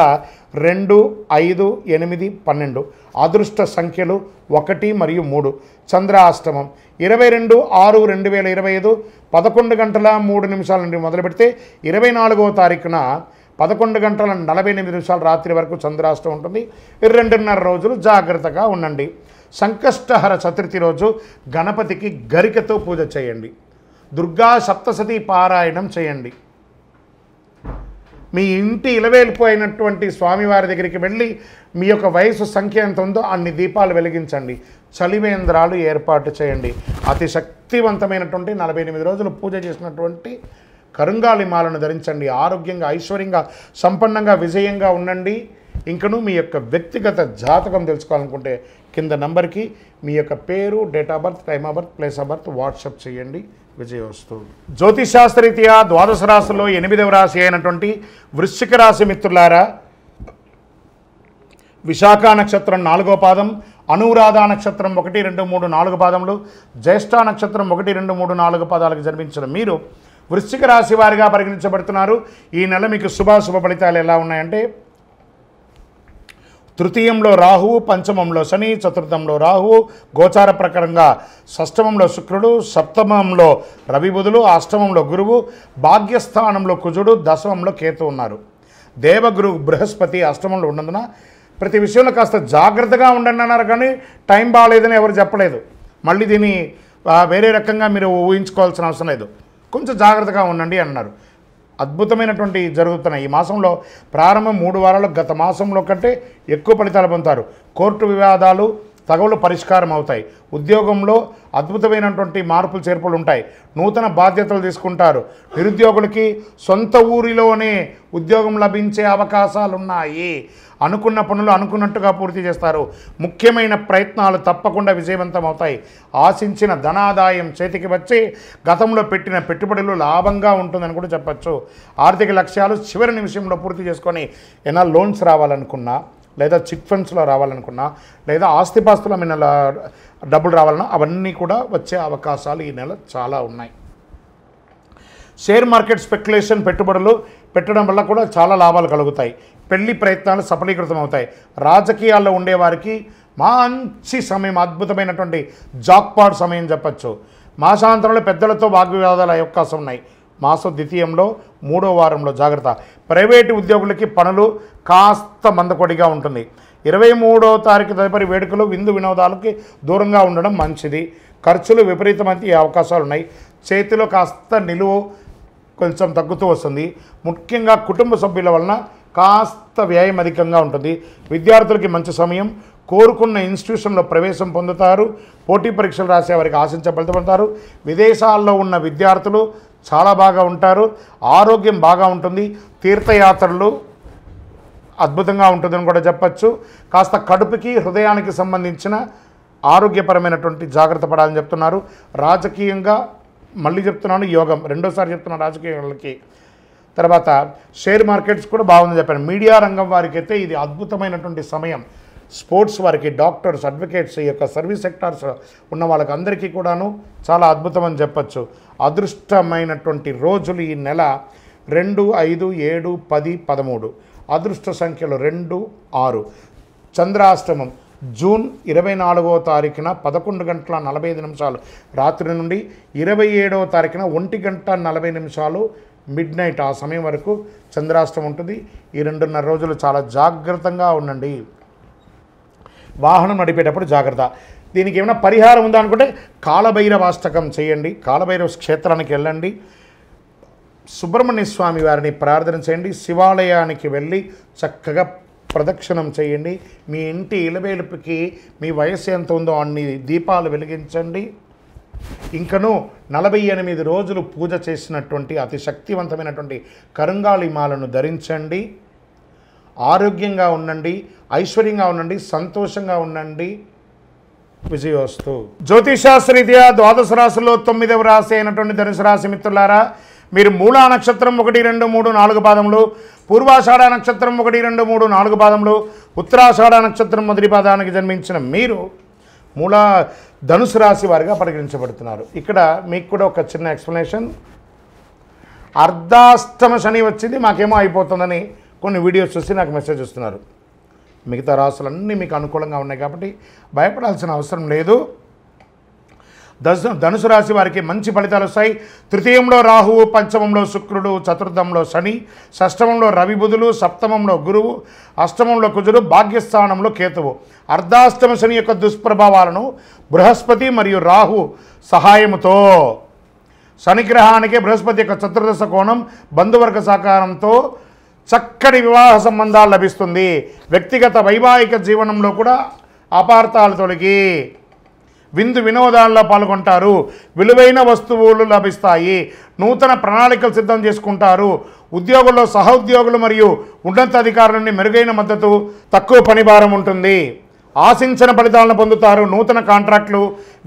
[SPEAKER 1] 2, 5, 8, 12. అదృష్ట సంఖ్యలు 1 మరియు 3. చంద్రాష్టమం 22/6/2025 11 గంటల 3 నిమిషాల నుండి మొదలు పెడితే 24వ తారీఖున 11 గంటల 48 నిమిషాల రాత్రి వరకు చంద్రాష్టమం ఉంటుంది. 2.5 రోజులు జాగ్రత్తగా ఉండండి. సంకష్టహర చతుర్థి రోజు గణపతికి గరికతో పూజ చేయండి. దుర్గా సప్తశతి పారాయణం చేయండి. మీ ఇంటి ఇలవేలిపోయినటువంటి స్వామివారి దగ్గరికి వెళ్ళి మీ యొక్క వయసు సంఖ్య ఎంత ఉందో అన్ని దీపాలు వెలిగించండి. చలివేంద్రాలు ఏర్పాటు చేయండి. అతి శక్తివంతమైనటువంటి 48 రోజులు పూజ చేసినటువంటి కరుంగాలి మాలను ధరించండి. ఆరోగ్యంగా, ఐశ్వర్యంగా, సంపన్నంగా, విజయంగా ఉండండి. ఇంకను మీ యొక్క వ్యక్తిగత జాతకం తెలుసుకోవాలనుకుంటే కింద నంబర్కి మీ యొక్క పేరు, date of birth, time of birth, place of birth WhatsApp చేయండి. విజయోస్తు. జ్యోతిశాస్త్రరీత్యా ద్వాదశ రాశుల్లో 8వ రాశి అయినటువంటి వృశ్చిక రాశి మిత్రులారా, విశాఖ నక్షత్రం 4వ పాదం, అనురాధ నక్షత్రం 1, 2, 3, 4 పాదములు, జ్యేష్ఠ నక్షత్రం 1, 2, 3, 4 పాదాలకు జన్మించిన మీరు వృశ్చిక రాశి వారిగా పరిగణించబడుతున్నారు. ఈ నెల మీకు శుభ ఫలితాలు ఎలా ఉన్నాయంటే, తృతీయంలో రాహువు, పంచమంలో శని, చతుర్థంలో రాహువు, గోచార ప్రకారంగా షష్టమంలో శుక్రుడు, సప్తమంలో రవి బుధులు, అష్టమంలో గురువు, భాగ్యస్థానంలో కుజుడు, దశమంలో కేతు ఉన్నారు. దేవగురు బృహస్పతి అష్టమంలో ఉన్నందున ప్రతి విషయంలో కాస్త జాగ్రత్తగా ఉండండి అన్నారు, కానీ టైం బాగాలేదని ఎవరు చెప్పలేదు. మళ్ళీ దీన్ని వేరే రకంగా మీరు ఊహించుకోవాల్సిన అవసరం లేదు. కొంచెం జాగ్రత్తగా ఉండండి అన్నారు. అద్భుతమైనటువంటి జరుగుతున్నాయి. ఈ మాసంలో ప్రారంభం 3 వారాలు గత మాసంలో కంటే ఎక్కువ ఫలితాలు పొందుతారు. కోర్టు వివాదాలు, తగవులు పరిష్కారం అవుతాయి. ఉద్యోగంలో అద్భుతమైనటువంటి మార్పులు చేర్పులు ఉంటాయి. నూతన బాధ్యతలు తీసుకుంటారు. నిరుద్యోగులకి సొంత ఊరిలోనే ఉద్యోగం లభించే అవకాశాలు ఉన్నాయి. అనుకున్న పనులు అనుకున్నట్టుగా పూర్తి చేస్తారు. ముఖ్యమైన ప్రయత్నాలు తప్పకుండా విజయవంతం అవుతాయి. ఆశించిన ధనాదాయం చేతికి వచ్చి గతంలో పెట్టిన పెట్టుబడులు లాభంగా ఉంటుందని కూడా చెప్పచ్చు. ఆర్థిక లక్ష్యాలు చివరి నిమిషంలో పూర్తి చేసుకొని ఏమైనా లోన్స్ రావాలనుకున్నా, లేదా చిట్ ఫండ్స్లో రావాలనుకున్నా, లేదా ఆస్తిపాస్తుల మీద డబ్బులు రావాలన్నా అవన్నీ కూడా వచ్చే అవకాశాలు ఈ నెల చాలా ఉన్నాయి. షేర్ మార్కెట్ స్పెక్యులేషన్ పెట్టుబడులు పెట్టడం వల్ల కూడా చాలా లాభాలు కలుగుతాయి. పెళ్లి ప్రయత్నాలు సఫలీకృతం అవుతాయి. రాజకీయాల్లో ఉండేవారికి మంచి సమయం, అద్భుతమైనటువంటి జాక్పాట్ సమయం చెప్పచ్చు. మాసాంతరంలో పెద్దలతో వాగ్వివాదాలు అయ్యే అవకాశం ఉన్నాయి. మాస ద్వితీయంలో 3వ వారంలో జాగ్రత్త. ప్రైవేటు ఉద్యోగులకి పనులు కాస్త మందకొడిగా ఉంటుంది. 23వ తారీఖు తదుపరి వేడుకలు విందు వినోదాలకి దూరంగా ఉండడం మంచిది. ఖర్చులు విపరీతమైన అవకాశాలు ఉన్నాయి. చేతిలో కాస్త నిలువ కొంచెం తగ్గుతూ వస్తుంది. ముఖ్యంగా కుటుంబ సభ్యుల వలన కాస్త వ్యయం అధికంగా ఉంటుంది. విద్యార్థులకి మంచి సమయం. కోరుకున్న ఇన్స్టిట్యూషన్లో ప్రవేశం పొందుతారు. పోటీ పరీక్షలు రాసే వారికి ఆశించే ఫలితపడతారు. విదేశాల్లో ఉన్న విద్యార్థులు చాలా బాగా ఉంటారు. ఆరోగ్యం బాగా ఉంటుంది. తీర్థయాత్రలు అద్భుతంగా ఉంటుందని కూడా చెప్పచ్చు. కాస్త కడుపుకి హృదయానికి సంబంధించిన ఆరోగ్యపరమైనటువంటి జాగ్రత్త పడాలని చెప్తున్నారు. రాజకీయంగా మళ్ళీ చెప్తున్నాను, యోగం రెండోసారి చెప్తున్నాను రాజకీయాలకి. తర్వాత షేర్ మార్కెట్స్ కూడా బాగుందని చెప్పాను. మీడియా రంగం వారికి అయితే ఇది అద్భుతమైనటువంటి సమయం. స్పోర్ట్స్ వారికి, డాక్టర్స్, అడ్వకేట్స్, ఈ యొక్క సర్వీస్ సెక్టార్స్ ఉన్న వాళ్ళకి అందరికీ కూడాను చాలా అద్భుతం అని చెప్పచ్చు. అదృష్టమైనటువంటి రోజులు ఈ నెల 2, 5, 7, 10, 13. అదృష్ట సంఖ్యలు 2, 6. చంద్రాష్టమం జూన్ 24వ తారీఖున 11 గంటల 45 నిమిషాలు రాత్రి నుండి 27వ తారీఖున 1 గంట 40 నిమిషాలు మిడ్ నైట్ ఆ సమయం వరకు చంద్రాష్టమం ఉంటుంది. ఈ 2.5 రోజులు చాలా జాగ్రత్తగా ఉండండి. వాహనం నడిపేటప్పుడు జాగ్రత్త. దీనికి ఏమైనా పరిహారం ఉందా అనుకుంటే కాలభైరవాష్టకం చేయండి. కాలభైరవ క్షేత్రానికి వెళ్ళండి. సుబ్రహ్మణ్య స్వామి వారిని ప్రార్థన చేయండి. శివాలయానికి వెళ్ళి చక్కగా ప్రదక్షిణం చేయండి. మీ ఇంటి ఇలవేలుపుకి మీ వయస్సు ఎంత ఉందో అన్ని దీపాలు వెలిగించండి. ఇంకను 48 రోజులు పూజ చేసినటువంటి అతి శక్తివంతమైనటువంటి కరుంగాళి మాలను ధరించండి. ఆరోగ్యంగా ఉండండి, ఐశ్వర్యంగా ఉండండి, సంతోషంగా ఉండండి. విజయోస్తు. జ్యోతిషాస్త్రరీత్యా ద్వాదశ రాశుల్లో 9వ రాశి అయినటువంటి ధనుసు రాశి మిత్రులారా, మీరు మూలా నక్షత్రం 1, 2, 3, 4 పాదములు, పూర్వాషాఢ నక్షత్రం 1, 2, 3, 4 పాదములు, ఉత్తరాషాఢ నక్షత్రం మొదటి పాదానికి జన్మించిన మీరు మూలా ధనుసు రాశి వారిగా పరిగణించబడుతున్నారు. ఇక్కడ మీకు కూడా ఒక చిన్న ఎక్స్ప్లెనేషన్. అర్ధాష్టమ శని వచ్చింది, మాకేమో అయిపోతుందని కొన్ని వీడియోస్ చూసి నాకు మెసేజ్ ఇస్తున్నారు. మిగతా రాశులన్నీ మీకు అనుకూలంగా ఉన్నాయి కాబట్టి భయపడాల్సిన అవసరం లేదు. ధనుసు రాశి వారికి మంచి ఫలితాలు వస్తాయి. తృతీయంలో రాహువు, పంచమంలో శుక్రుడు, చతుర్థంలో శని, షష్టమంలో రవి బుధులు, సప్తమంలో గురువు, అష్టమంలో కుజుడు, భాగ్యస్థానంలో కేతువు. అర్ధాష్టమ శని యొక్క దుష్ప్రభావాలను బృహస్పతి మరియు రాహు సహాయముతో, శనిగ్రహానికి బృహస్పతి యొక్క చతుర్దశ కోణం, బంధువర్గ సహకారంతో చక్కటి వివాహ సంబంధాలు లభిస్తుంది. వ్యక్తిగత వైవాహిక జీవనంలో కూడా అపార్థాలు తొలగి విందు వినోదాల్లో పాల్గొంటారు. విలువైన వస్తువులు లభిస్తాయి. నూతన ప్రణాళికలు సిద్ధం చేసుకుంటారు. ఉద్యోగుల్లో సహోద్యోగులు మరియు ఉన్నతాధికారుల నుండి మెరుగైన మద్దతు, తక్కువ పనిభారం ఉంటుంది. ఆశించిన ఫలితాలను పొందుతారు. నూతన కాంట్రాక్టులు,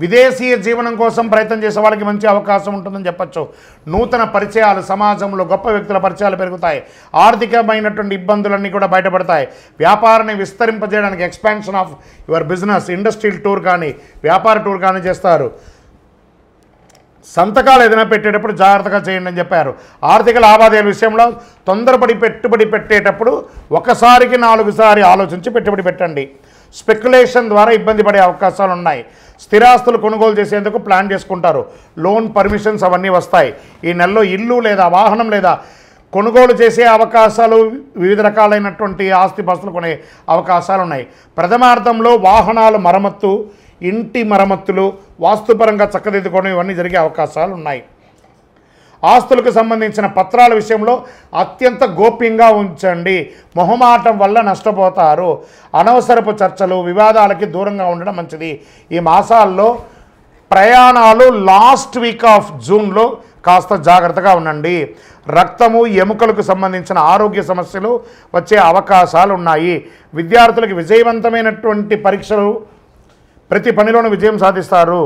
[SPEAKER 1] విదేశీయ జీవనం కోసం ప్రయత్నం చేసే వాళ్ళకి మంచి అవకాశం ఉంటుందని చెప్పచ్చు. నూతన పరిచయాలు, సమాజంలో గొప్ప వ్యక్తుల పరిచయాలు పెరుగుతాయి. ఆర్థికమైనటువంటి ఇబ్బందులన్నీ కూడా బయటపడతాయి. వ్యాపారాన్ని విస్తరింపజేయడానికి expansion of your business, industrial tour కానీ వ్యాపార టూర్ కానీ చేస్తారు. సంతకాలు ఏదైనా పెట్టేటప్పుడు జాగ్రత్తగా చేయండి అని చెప్పారు. ఆర్థిక లావాదేవీల విషయంలో తొందరపడి పెట్టుబడి పెట్టేటప్పుడు ఒకసారికి 4 సార్లు ఆలోచించి పెట్టుబడి పెట్టండి. స్పెక్యులేషన్ ద్వారా ఇబ్బంది పడే అవకాశాలు ఉన్నాయి. స్థిరాస్తులు కొనుగోలు చేసేందుకు ప్లాన్ చేసుకుంటారు. లోన్ పర్మిషన్స్ అవన్నీ వస్తాయి. ఈ నెలలో ఇల్లు లేదా వాహనం లేదా కొనుగోలు చేసే అవకాశాలు, వివిధ రకాలైనటువంటి ఆస్తిపాస్తులు కొనే అవకాశాలు ఉన్నాయి. ప్రథమార్థంలో వాహనాల మరమ్మత్తు, ఇంటి మరమ్మతులు, వాస్తుపరంగా చక్కదిద్దుకోవడం ఇవన్నీ జరిగే అవకాశాలు ఉన్నాయి. ఆస్తులకు సంబంధించిన పత్రాల విషయంలో అత్యంత గోప్యంగా ఉంచండి. మొహమాటం వల్ల నష్టపోతారు. అనవసరపు చర్చలు, వివాదాలకి దూరంగా ఉండడం మంచిది. ఈ మాసాల్లో ప్రయాణాలు లాస్ట్ వీక్ ఆఫ్ జూన్లో కాస్త జాగ్రత్తగా ఉండండి. రక్తము, ఎముకలకు సంబంధించిన ఆరోగ్య సమస్యలు వచ్చే అవకాశాలు ఉన్నాయి. విద్యార్థులకు విజయవంతమైనటువంటి పరీక్షలు, ప్రతి పనిలోనూ విజయం సాధిస్తారు.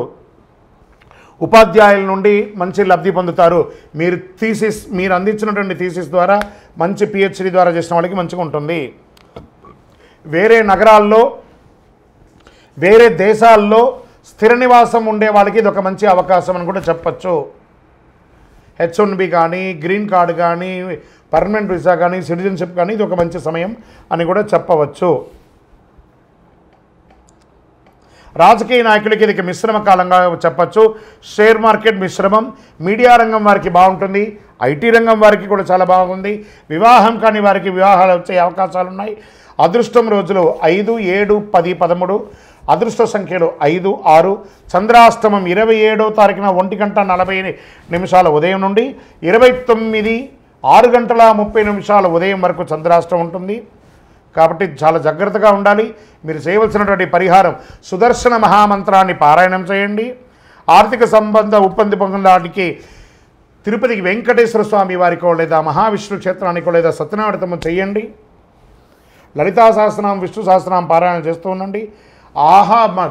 [SPEAKER 1] ఉపాధ్యాయుల నుండి మంచి లబ్ధి పొందుతారు. మీరు అందించినటువంటి థీసిస్ ద్వారా, మంచి పిహెచ్డి ద్వారా చేసిన వాళ్ళకి మంచిగా ఉంటుంది. వేరే నగరాల్లో వేరే దేశాల్లో స్థిర నివాసం ఉండే వాళ్ళకి ఇది ఒక మంచి అవకాశం అని కూడా చెప్పచ్చు. H1B కానీ, గ్రీన్ కార్డు కానీ, పర్మనెంట్ వీసా కానీ, సిటిజన్షిప్ కానీ ఇది ఒక మంచి సమయం అని కూడా చెప్పవచ్చు. రాజకీయ నాయకులకి ఇది మిశ్రమ కాలంగా చెప్పచ్చు. షేర్ మార్కెట్ మిశ్రమం. మీడియా రంగం వారికి బాగుంటుంది. IT రంగం వారికి కూడా చాలా బాగుంది. వివాహం కాని వారికి వివాహాలు వచ్చే అవకాశాలు ఉన్నాయి. అదృష్టం రోజులు 5, 7, 10, 13. అదృష్ట సంఖ్యలు 5, 6. చంద్రాష్టమం 27వ తారీఖున 1:40 ఉదయం నుండి 29 6:30 ఉదయం వరకు చంద్రాష్టమం ఉంటుంది. కాబట్టి చాలా జాగ్రత్తగా ఉండాలి. మీరు చేయవలసినటువంటి పరిహారం సుదర్శన మహామంత్రాన్ని పారాయణం చేయండి. ఆర్థిక సంబంధ ఉప్పంది పొందడానికి తిరుపతికి వెంకటేశ్వర స్వామి వారికో లేదా మహావిష్ణు క్షేత్రానికో లేదా సత్యనారాయణ చేయండి. లలితా సహస్రనామం, విష్ణు సహస్రనామం పారాయణం చేస్తూ ఉండండి.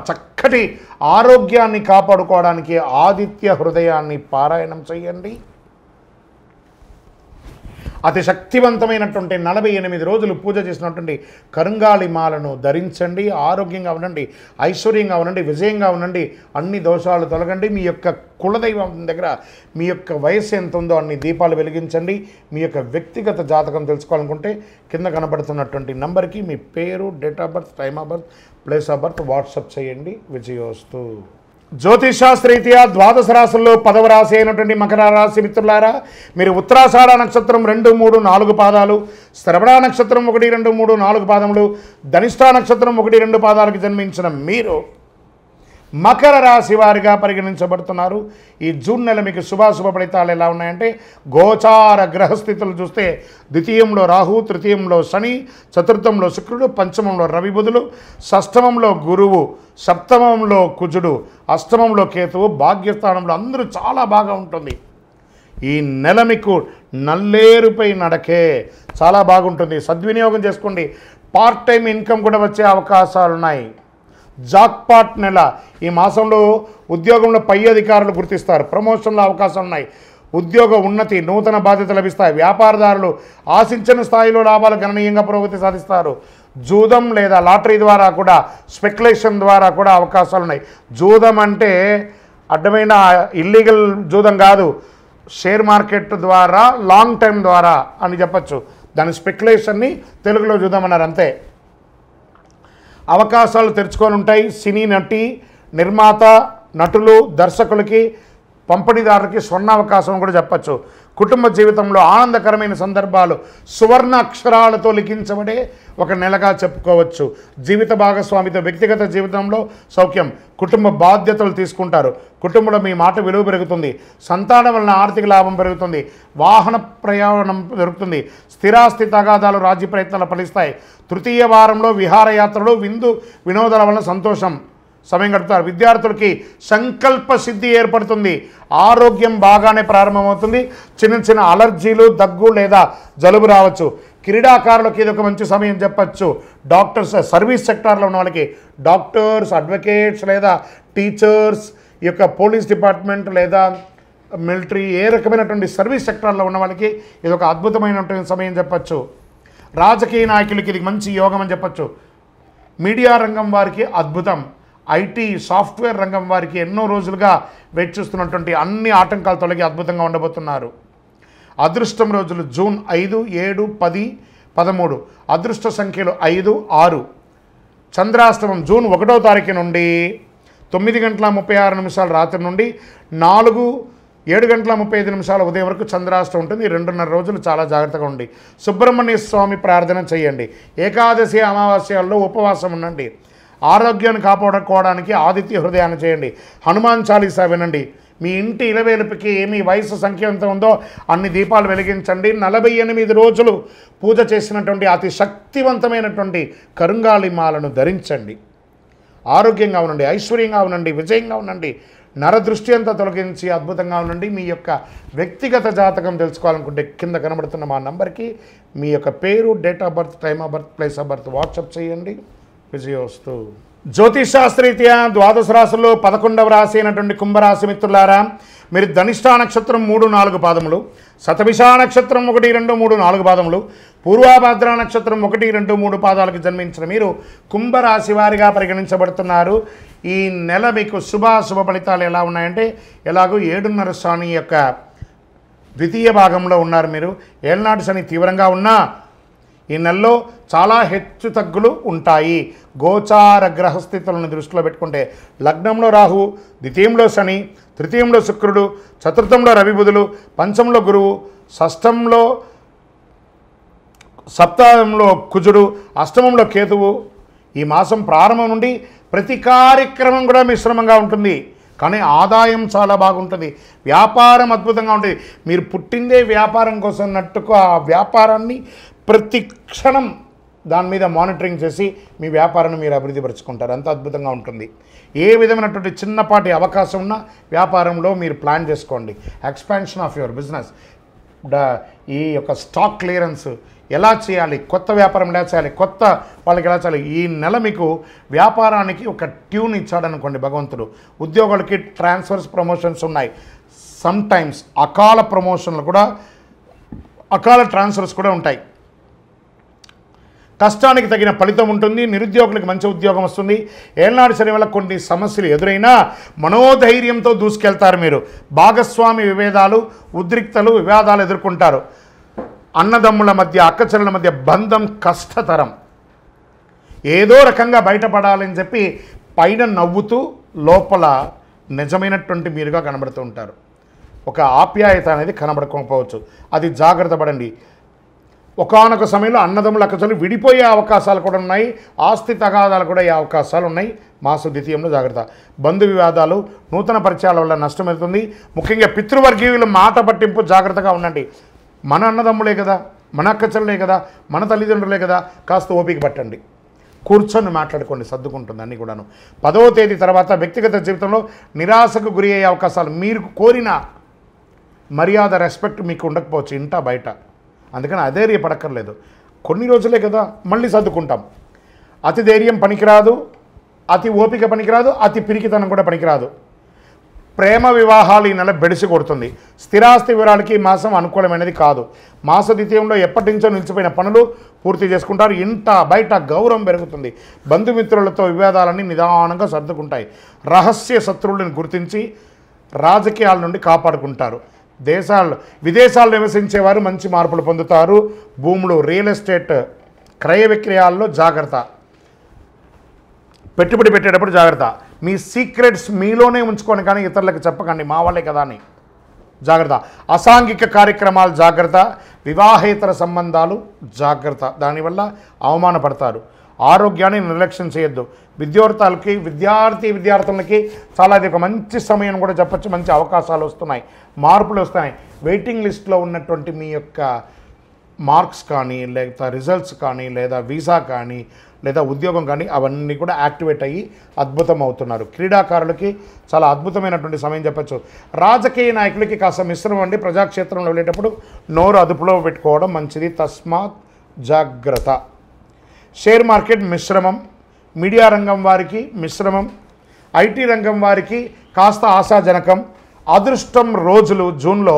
[SPEAKER 1] చక్కటి ఆరోగ్యాన్ని కాపాడుకోవడానికి ఆదిత్య హృదయాన్ని పారాయణం చేయండి. అతి శక్తివంతమైనటువంటి 48 రోజులు పూజ చేసినటువంటి కరుంగాళి మాలను ధరించండి. ఆరోగ్యంగా ఉండండి, ఐశ్వర్యంగా ఉండండి, విజయంగా ఉండండి. అన్ని దోషాలు తొలగండి. మీ యొక్క కులదైవం దగ్గర మీ యొక్క వయస్సు ఎంత ఉందో అన్ని దీపాలు వెలిగించండి. మీ యొక్క వ్యక్తిగత జాతకం తెలుసుకోవాలనుకుంటే కింద కనబడుతున్నటువంటి నంబర్కి మీ పేరు, date of birth, time of birth, place of birth WhatsApp చేయండి. విజయోస్తు. జ్యోతిషాస్త్రీత్యా ద్వాదశ రాశుల్లో 10వ రాశి అయినటువంటి మకర రాశి మిత్రులారా, మీరు ఉత్తరాషాఢ నక్షత్రం 2, 3, 4 పాదాలు, శ్రవణ నక్షత్రం 1, 2, 3, 4 పాదములు, ధనిష్ఠా నక్షత్రం 1, 2 పాదాలకు జన్మించిన మీరు మకర రాశి వారిగా పరిగణించబడుతున్నారు. ఈ జూన్ నెల మీకు శుభాశుభ ఫలితాలు ఎలా ఉన్నాయంటే, గోచార గ్రహస్థితులు చూస్తే ద్వితీయంలో రాహు, తృతీయంలో శని, చతుర్థంలో శుక్రుడు, పంచమంలో రవి బుధులు, షష్టమంలో గురువు, సప్తమంలో కుజుడు, అష్టమంలో కేతువు, భాగ్యస్థానంలో అందరూ చాలా బాగా ఉంటుంది. ఈ నెల మీకు నల్లేరుపై నడకే చాలా బాగుంటుంది. సద్వినియోగం చేసుకోండి. పార్ట్ టైం ఇన్కమ్ కూడా వచ్చే అవకాశాలు ఉన్నాయి. జాక్పాట్ నెల. ఈ మాసంలో ఉద్యోగంలో పై అధికారులు గుర్తిస్తారు. ప్రమోషన్ల అవకాశాలు ఉన్నాయి. ఉద్యోగ ఉన్నతి, నూతన బాధ్యతలు లభిస్తాయి. వ్యాపారదారులు ఆశించిన స్థాయిలో లాభాలు గణనీయంగా పురోగతి సాధిస్తారు. జూదం లేదా లాటరీ ద్వారా కూడా, స్పెక్యులేషన్ ద్వారా కూడా అవకాశాలు ఉన్నాయి. జూదం అంటే అడ్డమైన ఇల్లీగల్ జూదం కాదు, షేర్ మార్కెట్ ద్వారా లాంగ్ టైం ద్వారా అని చెప్పచ్చు. దాని స్పెక్యులేషన్ని తెలుగులో జూదమన్నారు అంతే. అవకాశాలు తెరుచుకొని ఉంటాయి. సినీ నటి, నిర్మాత, నటులు, దర్శకులకి, పంపిణీదారులకి స్వర్ణ అవకాశం కూడా చెప్పచ్చు. కుటుంబ జీవితంలో ఆనందకరమైన సందర్భాలు సువర్ణ అక్షరాలతో లిఖించబడే ఒక నెలగా చెప్పుకోవచ్చు. జీవిత భాగస్వామితో వ్యక్తిగత జీవితంలో సౌఖ్యం. కుటుంబ బాధ్యతలు తీసుకుంటారు. కుటుంబంలో మీ మాట విలువ పెరుగుతుంది. సంతానం వలన ఆర్థిక లాభం పెరుగుతుంది. వాహన ప్రయాణం జరుగుతుంది. స్థిరాస్తి తగాదాలు, రాజీ ప్రయత్నాలు ఫలిస్తాయి. తృతీయ వారంలో విహారయాత్రలు, వినోదాల వలన సంతోషం సమయం గడుపుతారు. విద్యార్థులకి సంకల్ప సిద్ధి ఏర్పడుతుంది. ఆరోగ్యం బాగానే ప్రారంభమవుతుంది. చిన్న చిన్న అలర్జీలు, దగ్గు లేదా జలుబు రావచ్చు. క్రీడాకారులకి ఇది ఒక మంచి సమయం చెప్పచ్చు. డాక్టర్స్, సర్వీస్ సెక్టార్లో ఉన్న వాళ్ళకి, డాక్టర్స్, అడ్వకేట్స్ లేదా టీచర్స్, ఈ యొక్క పోలీస్ డిపార్ట్మెంట్ లేదా మిలిటరీ, ఏ రకమైనటువంటి సర్వీస్ సెక్టార్లో ఉన్న వాళ్ళకి ఇది ఒక అద్భుతమైనటువంటి సమయం చెప్పచ్చు. రాజకీయ నాయకులకి ఇది మంచి యోగం అని చెప్పచ్చు. మీడియా రంగం వారికి అద్భుతం. IT, సాఫ్ట్వేర్ రంగం వారికి ఎన్నో రోజులుగా వెయిట్ చేస్తున్నటువంటి అన్ని ఆటంకాలు తొలగి అద్భుతంగా ఉండబోతున్నారు. అదృష్టం రోజులు జూన్ 5, 7, 10, 13. అదృష్ట సంఖ్యలు 5, 6. చంద్రాష్టమం జూన్ 1వ తారీఖు నుండి 9:36 రాత్రి నుండి 7:35 ఉదయం వరకు చంద్రాష్టం ఉంటుంది. 2.5 రోజులు చాలా జాగ్రత్తగా ఉండి సుబ్రహ్మణ్య స్వామి ప్రార్థన చేయండి. ఏకాదశి, అమావాస్యాల్లో ఉపవాసం ఉండండి. ఆరోగ్యాన్ని కాపాడుకోవడానికి ఆదిత్య హృదయాన్ని చేయండి. హనుమాన్ చాలీసా వినండి. మీ ఇంటి ఇలవేలుపుకి మీ వయసు సంఖ్య ఎంత ఉందో అన్ని దీపాలు వెలిగించండి. 48 రోజులు పూజ చేసినటువంటి అతి శక్తివంతమైనటువంటి కరుంగాళి మాలను ధరించండి. ఆరోగ్యంగా ఉండండి, ఐశ్వర్యంగా ఉండండి, విజయంగా ఉండండి. నరదృష్టి అంతా తొలగించి అద్భుతంగా ఉండండి. మీ యొక్క వ్యక్తిగత జాతకం తెలుసుకోవాలనుకుంటే కింద కనబడుతున్న మా నంబర్కి మీ యొక్క పేరు, date of birth, time of birth, place of birth WhatsApp చేయండి. విజయోస్తు. జ్యోతిషాస్త్రీత్యా ద్వాదశ రాశుల్లో 11వ రాశి అయినటువంటి కుంభరాశి మిత్రులారా, మీరు ధనిష్ఠా నక్షత్రం 3, 4 పాదములు, శతభిషా నక్షత్రం 1, 2, 3, 4 పాదములు, పూర్వాభాద్ర నక్షత్రం 1, 2, 3 పాదాలకు జన్మించిన మీరు కుంభరాశి వారిగా పరిగణించబడుతున్నారు. ఈ నెల మీకు శుభ ఫలితాలు ఎలా ఉన్నాయంటే, ఎలాగో 7.5 శని యొక్క ద్వితీయ భాగంలో ఉన్నారు మీరు. ఏళ్ళనాటి శని తీవ్రంగా ఉన్నా ఈ నెలలో చాలా హెచ్చు తగ్గులు ఉంటాయి. గోచార గ్రహస్థితులను దృష్టిలో పెట్టుకుంటే లగ్నంలో రాహువు, ద్వితీయంలో శని, తృతీయంలో శుక్రుడు, చతుర్థంలో రవి బుధులు, పంచంలో గురువు, షష్టంలో సప్తమంలో కుజుడు, అష్టమంలో కేతువు. ఈ మాసం ప్రారంభం నుండి ప్రతి కార్యక్రమం కూడా మిశ్రమంగా ఉంటుంది, కానీ ఆదాయం చాలా బాగుంటుంది. వ్యాపారం అద్భుతంగా ఉంటుంది. మీరు పుట్టిందే వ్యాపారం కోసం అన్నట్టుకు ఆ వ్యాపారాన్ని ప్రతి క్షణం దాని మీద మానిటరింగ్ చేసి మీ వ్యాపారాన్ని మీరు అభివృద్ధి పరుచుకుంటారు. అంత అద్భుతంగా ఉంటుంది. ఏ విధమైనటువంటి చిన్నపాటి అవకాశం ఉన్న వ్యాపారంలో మీరు ప్లాన్ చేసుకోండి. ఎక్స్పాన్షన్ ఆఫ్ యువర్ బిజినెస్, ఈ యొక్క స్టాక్ క్లియరెన్స్ ఎలా చేయాలి, కొత్త వ్యాపారం ఎలా చేయాలి, కొత్త వాళ్ళకి ఎలా చేయాలి. ఈ నెల మీకు వ్యాపారానికి ఒక ట్యూన్ ఇచ్చాడనుకోండి భగవంతుడు. ఉద్యోగులకి ట్రాన్స్ఫర్స్, ప్రమోషన్స్ ఉన్నాయి. సమ్ టైమ్స్ అకాల ప్రమోషన్లు కూడా, అకాల ట్రాన్స్ఫర్స్ కూడా ఉంటాయి. కష్టానికి తగిన ఫలితం ఉంటుంది. నిరుద్యోగులకు మంచి ఉద్యోగం వస్తుంది. ఏళ్ళనాడు శని వల్ల కొన్ని సమస్యలు ఎదురైనా మనోధైర్యంతో దూసుకెళ్తారు మీరు. భాగస్వామి విభేదాలు, ఉద్రిక్తలు, వివాదాలు ఎదుర్కొంటారు. అన్నదమ్ముల మధ్య, అక్కచెల్లెల మధ్య బంధం కష్టతరం. ఏదో రకంగా బయటపడాలని చెప్పి పైన నవ్వుతూ లోపల నిజమైనటువంటి మీరుగా కనబడుతూ ఉంటారు. ఒక ఆప్యాయత అనేది కనబడకపోవచ్చు, అది జాగ్రత్త పడండి. ఒకానొక సమయంలో అన్నదమ్ముల అక్కచెల్లెలు విడిపోయే అవకాశాలు కూడా ఉన్నాయి. ఆస్తి తగాదాలు కూడా అయ్యే అవకాశాలు ఉన్నాయి. మాస ద్వితీయంలో జాగ్రత్త. బంధు వివాదాలు, నూతన పరిచయాల వల్ల నష్టం అవుతుంది. ముఖ్యంగా పితృవర్గీయుల మాట పట్టింపు జాగ్రత్తగా ఉండండి. మన అన్నదమ్ములే కదా, మన అక్కచెల్లెలే కదా, మన తల్లిదండ్రులే కదా, కాస్త ఓపిక పట్టండి. కూర్చొని మాట్లాడుకోండి, సర్దుకుంటుంది అన్నీ కూడాను. 10వ తేదీ తర్వాత వ్యక్తిగత జీవితంలో నిరాశకు గురి అయ్యే అవకాశాలు. మీరు కోరిన మర్యాద, రెస్పెక్ట్ మీకు ఉండకపోవచ్చు ఇంట బయట. అందుకని అధైర్యపడక్కర్లేదు. కొన్ని రోజులే కదా, మళ్ళీ సర్దుకుంటాం. అతి ధైర్యం పనికిరాదు, అతి ఓపిక పనికిరాదు, అతి పిరికితనం కూడా పనికిరాదు. ప్రేమ వివాహాలు ఈ నెల బెడిసి కొడుతుంది. స్థిరాస్తి వివరాలకి ఈ మాసం అనుకూలమైనది కాదు. మాస ద్వితీయంలో ఎప్పటి నుంచో నిలిచిపోయిన పనులు పూర్తి చేసుకుంటారు. ఇంట బయట గౌరవం పెరుగుతుంది. బంధుమిత్రులతో వివాదాలన్నీ నిదానంగా సర్దుకుంటాయి. రహస్య శత్రువులను గుర్తించి రాజకీయాల నుండి కాపాడుకుంటారు. విదేశాల్లో నివసించేవారు మంచి మార్పులు పొందుతారు. భూములు, రియల్ ఎస్టేట్ క్రయ విక్రయాల్లో జాగ్రత్త. పెట్టుబడి పెట్టేటప్పుడు జాగ్రత్త. మీ సీక్రెట్స్ మీలోనే ఉంచుకోండి, కానీ ఇతరులకు చెప్పకండి, మా వాళ్ళే కదా అని జాగ్రత్త. అసాంఘిక కార్యక్రమాలు జాగ్రత్త. వివాహేతర సంబంధాలు జాగ్రత్త, దానివల్ల అవమానపడతారు. ఆరోగ్యాన్ని నిర్లక్ష్యం చేయొద్దు. విద్యార్థులకి చాలా ఇది ఒక మంచి సమయం కూడా చెప్పచ్చు. మంచి అవకాశాలు వస్తున్నాయి, మార్పులు వస్తున్నాయి. వెయిటింగ్ లిస్ట్లో ఉన్నటువంటి మీ యొక్క మార్క్స్ కానీ, లేదా రిజల్ట్స్ కానీ, లేదా వీసా కానీ, లేదా ఉద్యోగం కానీ, అవన్నీ కూడా యాక్టివేట్ అయ్యి అద్భుతం అవుతున్నారు. క్రీడాకారులకి చాలా అద్భుతమైనటువంటి సమయం చెప్పచ్చు. రాజకీయ నాయకులకి కాస్త మిశ్రమం అండి. ప్రజాక్షేత్రంలో వెళ్ళేటప్పుడు నోరు అదుపులో పెట్టుకోవడం మంచిది. తస్మాత్ జాగ్రత్త. షేర్ మార్కెట్ మిశ్రమం. మీడియా రంగం వారికి మిశ్రమం. ఐటీ రంగం వారికి కాస్త ఆశాజనకం. అదృష్టం రోజులు జూన్లో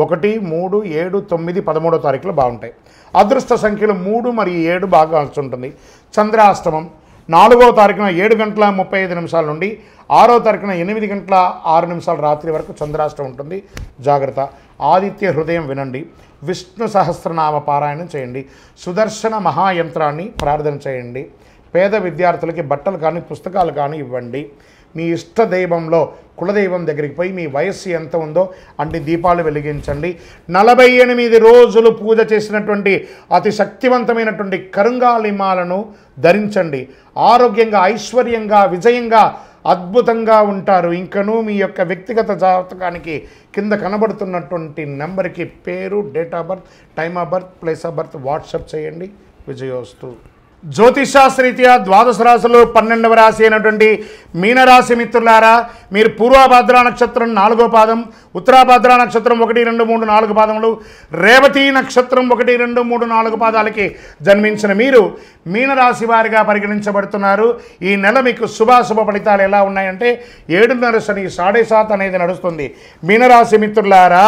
[SPEAKER 1] 1, 3, 7, 9, 13వ తారీఖులో బాగుంటాయి. అదృష్ట సంఖ్యలు 3 మరియు 7 బాగా కలిసి ఉంటుంది. చంద్రాష్టమం 4వ తారీఖున 7:35 నుండి 6వ తారీఖున 8:06 రాత్రి వరకు చంద్రాష్టమం ఉంటుంది. జాగ్రత్త. ఆదిత్య హృదయం వినండి. విష్ణు సహస్రనామ పారాయణం చేయండి. సుదర్శన మహాయంత్రాన్ని ప్రార్థన చేయండి. పేద విద్యార్థులకి బట్టలు కానీ, పుస్తకాలు కానీ ఇవ్వండి. మీ ఇష్ట దైవంలో, కులదైవం దగ్గరికి పోయి మీ వయస్సు ఎంత ఉందో అన్ని దీపాలు వెలిగించండి. 48 రోజులు పూజ చేసినటువంటి అతి శక్తివంతమైనటువంటి కరుంగాలిమాలను ధరించండి. ఆరోగ్యంగా, ఐశ్వర్యంగా, విజయంగా, అద్భుతంగా ఉంటారు. ఇంకనూ మీ యొక్క వ్యక్తిగత జాతకానికి కింద కనబడుతున్నటువంటి నెంబర్కి పేరు, date of birth, time of birth, place of birth WhatsApp చేయండి. విజయోస్తు. జ్యోతిషాస్త్రరీత్యా ద్వాదశ రాశులు 12వ రాశి అయినటువంటి మీనరాశి మిత్రులారా, మీరు పూర్వభద్ర నక్షత్రం 4వ పాదం, ఉత్తరాభద్ర నక్షత్రం 1, 2, 3, 4 పాదములు, రేవతి నక్షత్రం 1, 2, 3, 4 పాదాలకి జన్మించిన మీరు మీనరాశి వారిగా పరిగణించబడుతున్నారు. ఈ నెల మీకు శుభాశుభ ఫలితాలు ఎలా ఉన్నాయంటే 7.5 శని 7.5 అనేది నడుస్తుంది. మీనరాశి మిత్రులారా,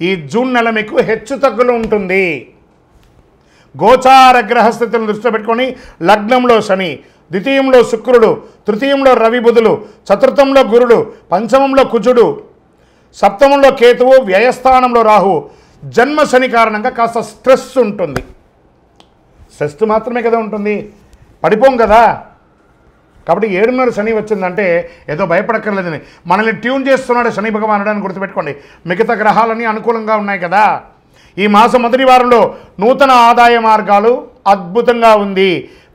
[SPEAKER 1] ఈ జూన్ నెల మీకు హెచ్చు తగ్గులు ఉంటుంది. గోచార గ్రహస్థితులను దృష్టిలో పెట్టుకొని లగ్నంలో శని, ద్వితీయంలో శుక్రుడు, తృతీయంలో రవి బుధులు, చతుర్థంలో గురుడు, పంచమంలో కుజుడు, సప్తమంలో కేతువు, వ్యయస్థానంలో రాహువు. జన్మ శని కారణంగా కాస్త స్ట్రెస్ ఉంటుంది. స్ట్రెస్ మాత్రమే కదా ఉంటుంది, పడిపోం కదా. కాబట్టి 7:30 శని వచ్చిందంటే ఏదో భయపడక్కర్లేదని మనల్ని ట్యూన్ చేస్తున్నాడు శని భగవానుడు అని గుర్తుపెట్టుకోండి. మిగతా గ్రహాలన్నీ అనుకూలంగా ఉన్నాయి కదా. ఈ మాసం మొదటి వారంలో నూతన ఆదాయ మార్గాలు అద్భుతంగా ఉంది.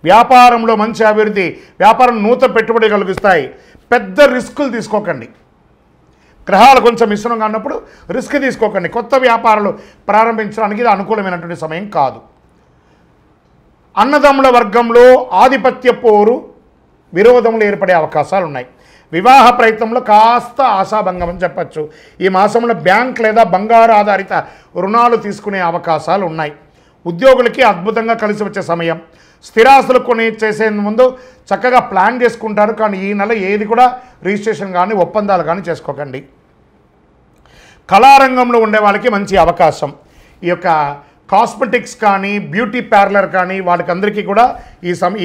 [SPEAKER 1] వ్యాపారంలో మంచి అభివృద్ధి, వ్యాపారం నూతన పెట్టుబడి కలిగిస్తాయి. పెద్ద రిస్కులు తీసుకోకండి. గ్రహాలు కొంచెం మిశ్రమంగా ఉన్నప్పుడు రిస్క్ తీసుకోకండి. కొత్త వ్యాపారాలు ప్రారంభించడానికి ఇది అనుకూలమైనటువంటి సమయం కాదు. అన్నదమ్ముల వర్గంలో ఆధిపత్య పోరు, విరోధములు ఏర్పడే అవకాశాలు ఉన్నాయి. వివాహ ప్రయత్నంలో కాస్త ఆశాభంగం అని చెప్పచ్చు. ఈ మాసంలో బ్యాంక్ లేదా బంగారు ఆధారిత రుణాలు తీసుకునే అవకాశాలు ఉన్నాయి. ఉద్యోగులకి అద్భుతంగా కలిసి వచ్చే సమయం. స్థిరాస్తులు కొని చేసే ముందు చక్కగా ప్లాన్ చేసుకుంటారు, కానీ ఈ నెల ఏది కూడా రిజిస్ట్రేషన్ కానీ ఒప్పందాలు కానీ చేసుకోకండి. కళారంగంలో ఉండే వాళ్ళకి మంచి అవకాశం. ఈ యొక్క కాస్మెటిక్స్ కానీ బ్యూటీ పార్లర్ కానీ వాళ్ళకందరికీ కూడా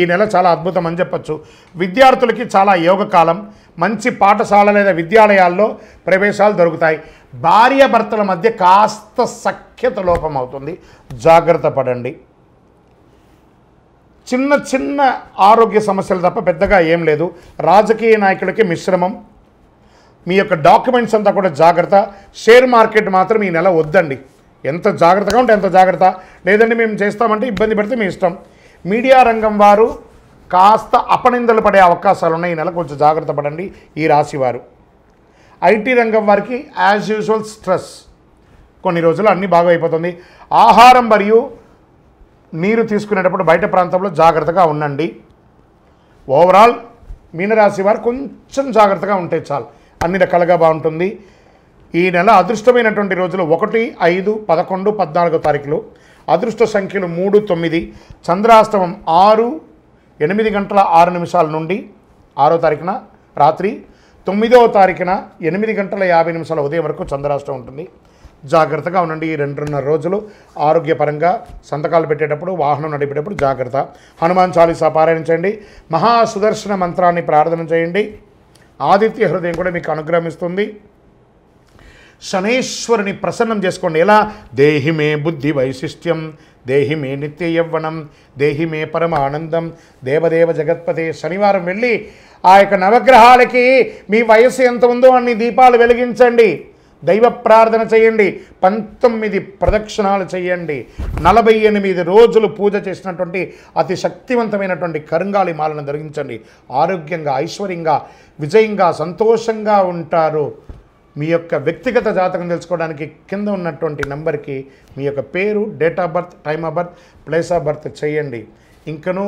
[SPEAKER 1] ఈ నెల చాలా అద్భుతం అని చెప్పచ్చు. విద్యార్థులకి చాలా యోగకాలం. మంచి పాఠశాల లేదా విద్యాలయాల్లో ప్రవేశాలు దొరుకుతాయి. భార్యాభర్తల మధ్య కాస్త సఖ్యత లోపం అవుతుంది, జాగ్రత్త పడండి. చిన్న చిన్న ఆరోగ్య సమస్యలు తప్ప పెద్దగా ఏం లేదు. రాజకీయ నాయకులకి మిశ్రమం. మీ యొక్క డాక్యుమెంట్స్ అంతా కూడా జాగ్రత్త. షేర్ మార్కెట్ మాత్రం ఈ నెల వద్దండి. ఎంత జాగ్రత్తగా ఉంటే ఎంత జాగ్రత్త, లేదంటే మేము చేస్తామంటే ఇబ్బంది పడితే మీ ఇష్టం. మీడియా రంగం వారు కాస్త అపనిందలు పడే అవకాశాలు ఉన్నాయి. ఈ నెల కొంచెం జాగ్రత్త పడండి ఈ రాశి వారు. ఐటీ రంగం వారికి యాజ్ యూజువల్ స్ట్రెస్. కొన్ని రోజులు అన్నీ బాగా అయిపోతుంది. ఆహారం మరియు నీరు తీసుకునేటప్పుడు బయట ప్రాంతంలో జాగ్రత్తగా ఉండండి. ఓవరాల్ మీనరాశి వారు కొంచెం జాగ్రత్తగా ఉంటే చాలు, అన్ని రకాలుగా బాగుంటుంది. ఈ నెల అదృష్టమైనటువంటి రోజులు 1, 5, 11, 14 తారీఖులు. అదృష్ట సంఖ్యలు 3, 9. చంద్రాష్టమం 6, 8 గంటల 6 నిమిషాల నుండి 6వ తారీఖున రాత్రి, 9వ తారీఖున 8 గంటల 50 నిమిషాల ఉదయం వరకు చంద్రాష్టమం ఉంటుంది. జాగ్రత్తగా ఉండండి. ఈ 2.5 రోజులు ఆరోగ్యపరంగా సంతకాలు పెట్టేటప్పుడు, వాహనం నడిపేటప్పుడు జాగ్రత్త. హనుమాన్ చాలీసా పారాయణించండి. మహాసుదర్శన మంత్రాన్ని ప్రార్థన చేయండి. ఆదిత్య హృదయం కూడా మీకు అనుగ్రహిస్తుంది. శనేశ్వరుని ప్రసన్నం చేసుకోండి. ఎలా? దేహి మే బుద్ధి వైశిష్ట్యం, దేహి మే నిత్య యవ్వనం, దేహి మే పరమ ఆనందం, దేవదేవ జగత్పతే. శనివారం వెళ్ళి ఆ యొక్క నవగ్రహాలకి మీ వయస్సు ఎంత ఉందో అన్ని దీపాలు వెలిగించండి. దైవ ప్రార్థన చేయండి. 19 ప్రదక్షిణాలు చేయండి. 48 రోజులు పూజ చేసినటువంటి అతి శక్తివంతమైనటువంటి కరుంగాలి మాలను ధరించండి. ఆరోగ్యంగా, ఐశ్వర్యంగా, విజయంగా, సంతోషంగా ఉంటారు. మీ యొక్క వ్యక్తిగత జాతకం తెలుసుకోవడానికి కింద ఉన్నటువంటి నంబర్కి మీ యొక్క పేరు, date of birth, time of birth, place of birth చేయండి. ఇంకనూ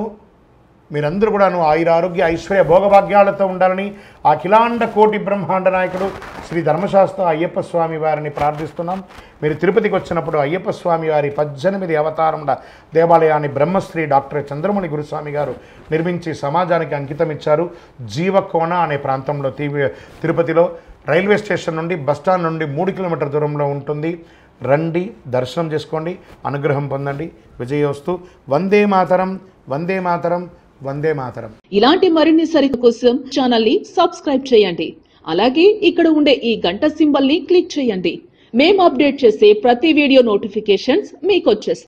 [SPEAKER 1] మీరందరూ కూడాను ఆయురారోగ్య ఐశ్వర్య భోగభాగ్యాలతో ఉండాలని అఖిలాండ కోటి బ్రహ్మాండ నాయకుడు శ్రీ ధర్మశాస్త్ర అయ్యప్ప స్వామి వారిని ప్రార్థిస్తున్నాం. మీరు తిరుపతికి వచ్చినప్పుడు అయ్యప్ప స్వామి వారి 18 అవతారముల దేవాలయాన్ని బ్రహ్మశ్రీ డాక్టర్ చంద్రమౌళి గురుస్వామి గారు నిర్మించి సమాజానికి అంకితం ఇచ్చారు. జీవకోణ అనే ప్రాంతంలో తిరుపతిలో రైల్వే స్టేషన్ నుండి బస్టాండ్ నుండి 3 కిలోమీటర్ల దూరంలో ఉంటుంది. రండి, దర్శనం చేసుకోండి, అనుగ్రహం పొందండి. విజయోస్తు. వందే మాతరం, వందే మాతరం, వందే మాతరం.
[SPEAKER 2] ఇలాంటి మరిన్ని సరికు కోసం ఛానల్ ని సబ్స్క్రైబ్ చేయండి. అలాగే ఇక్కడ ఉండే ఈ గంట సింబల్ ని క్లిక్ చేయండి. మేము అప్డేట్ చేసే ప్రతి వీడియో నోటిఫికేషన్స్ మీకు వచ్చేస్తాయి.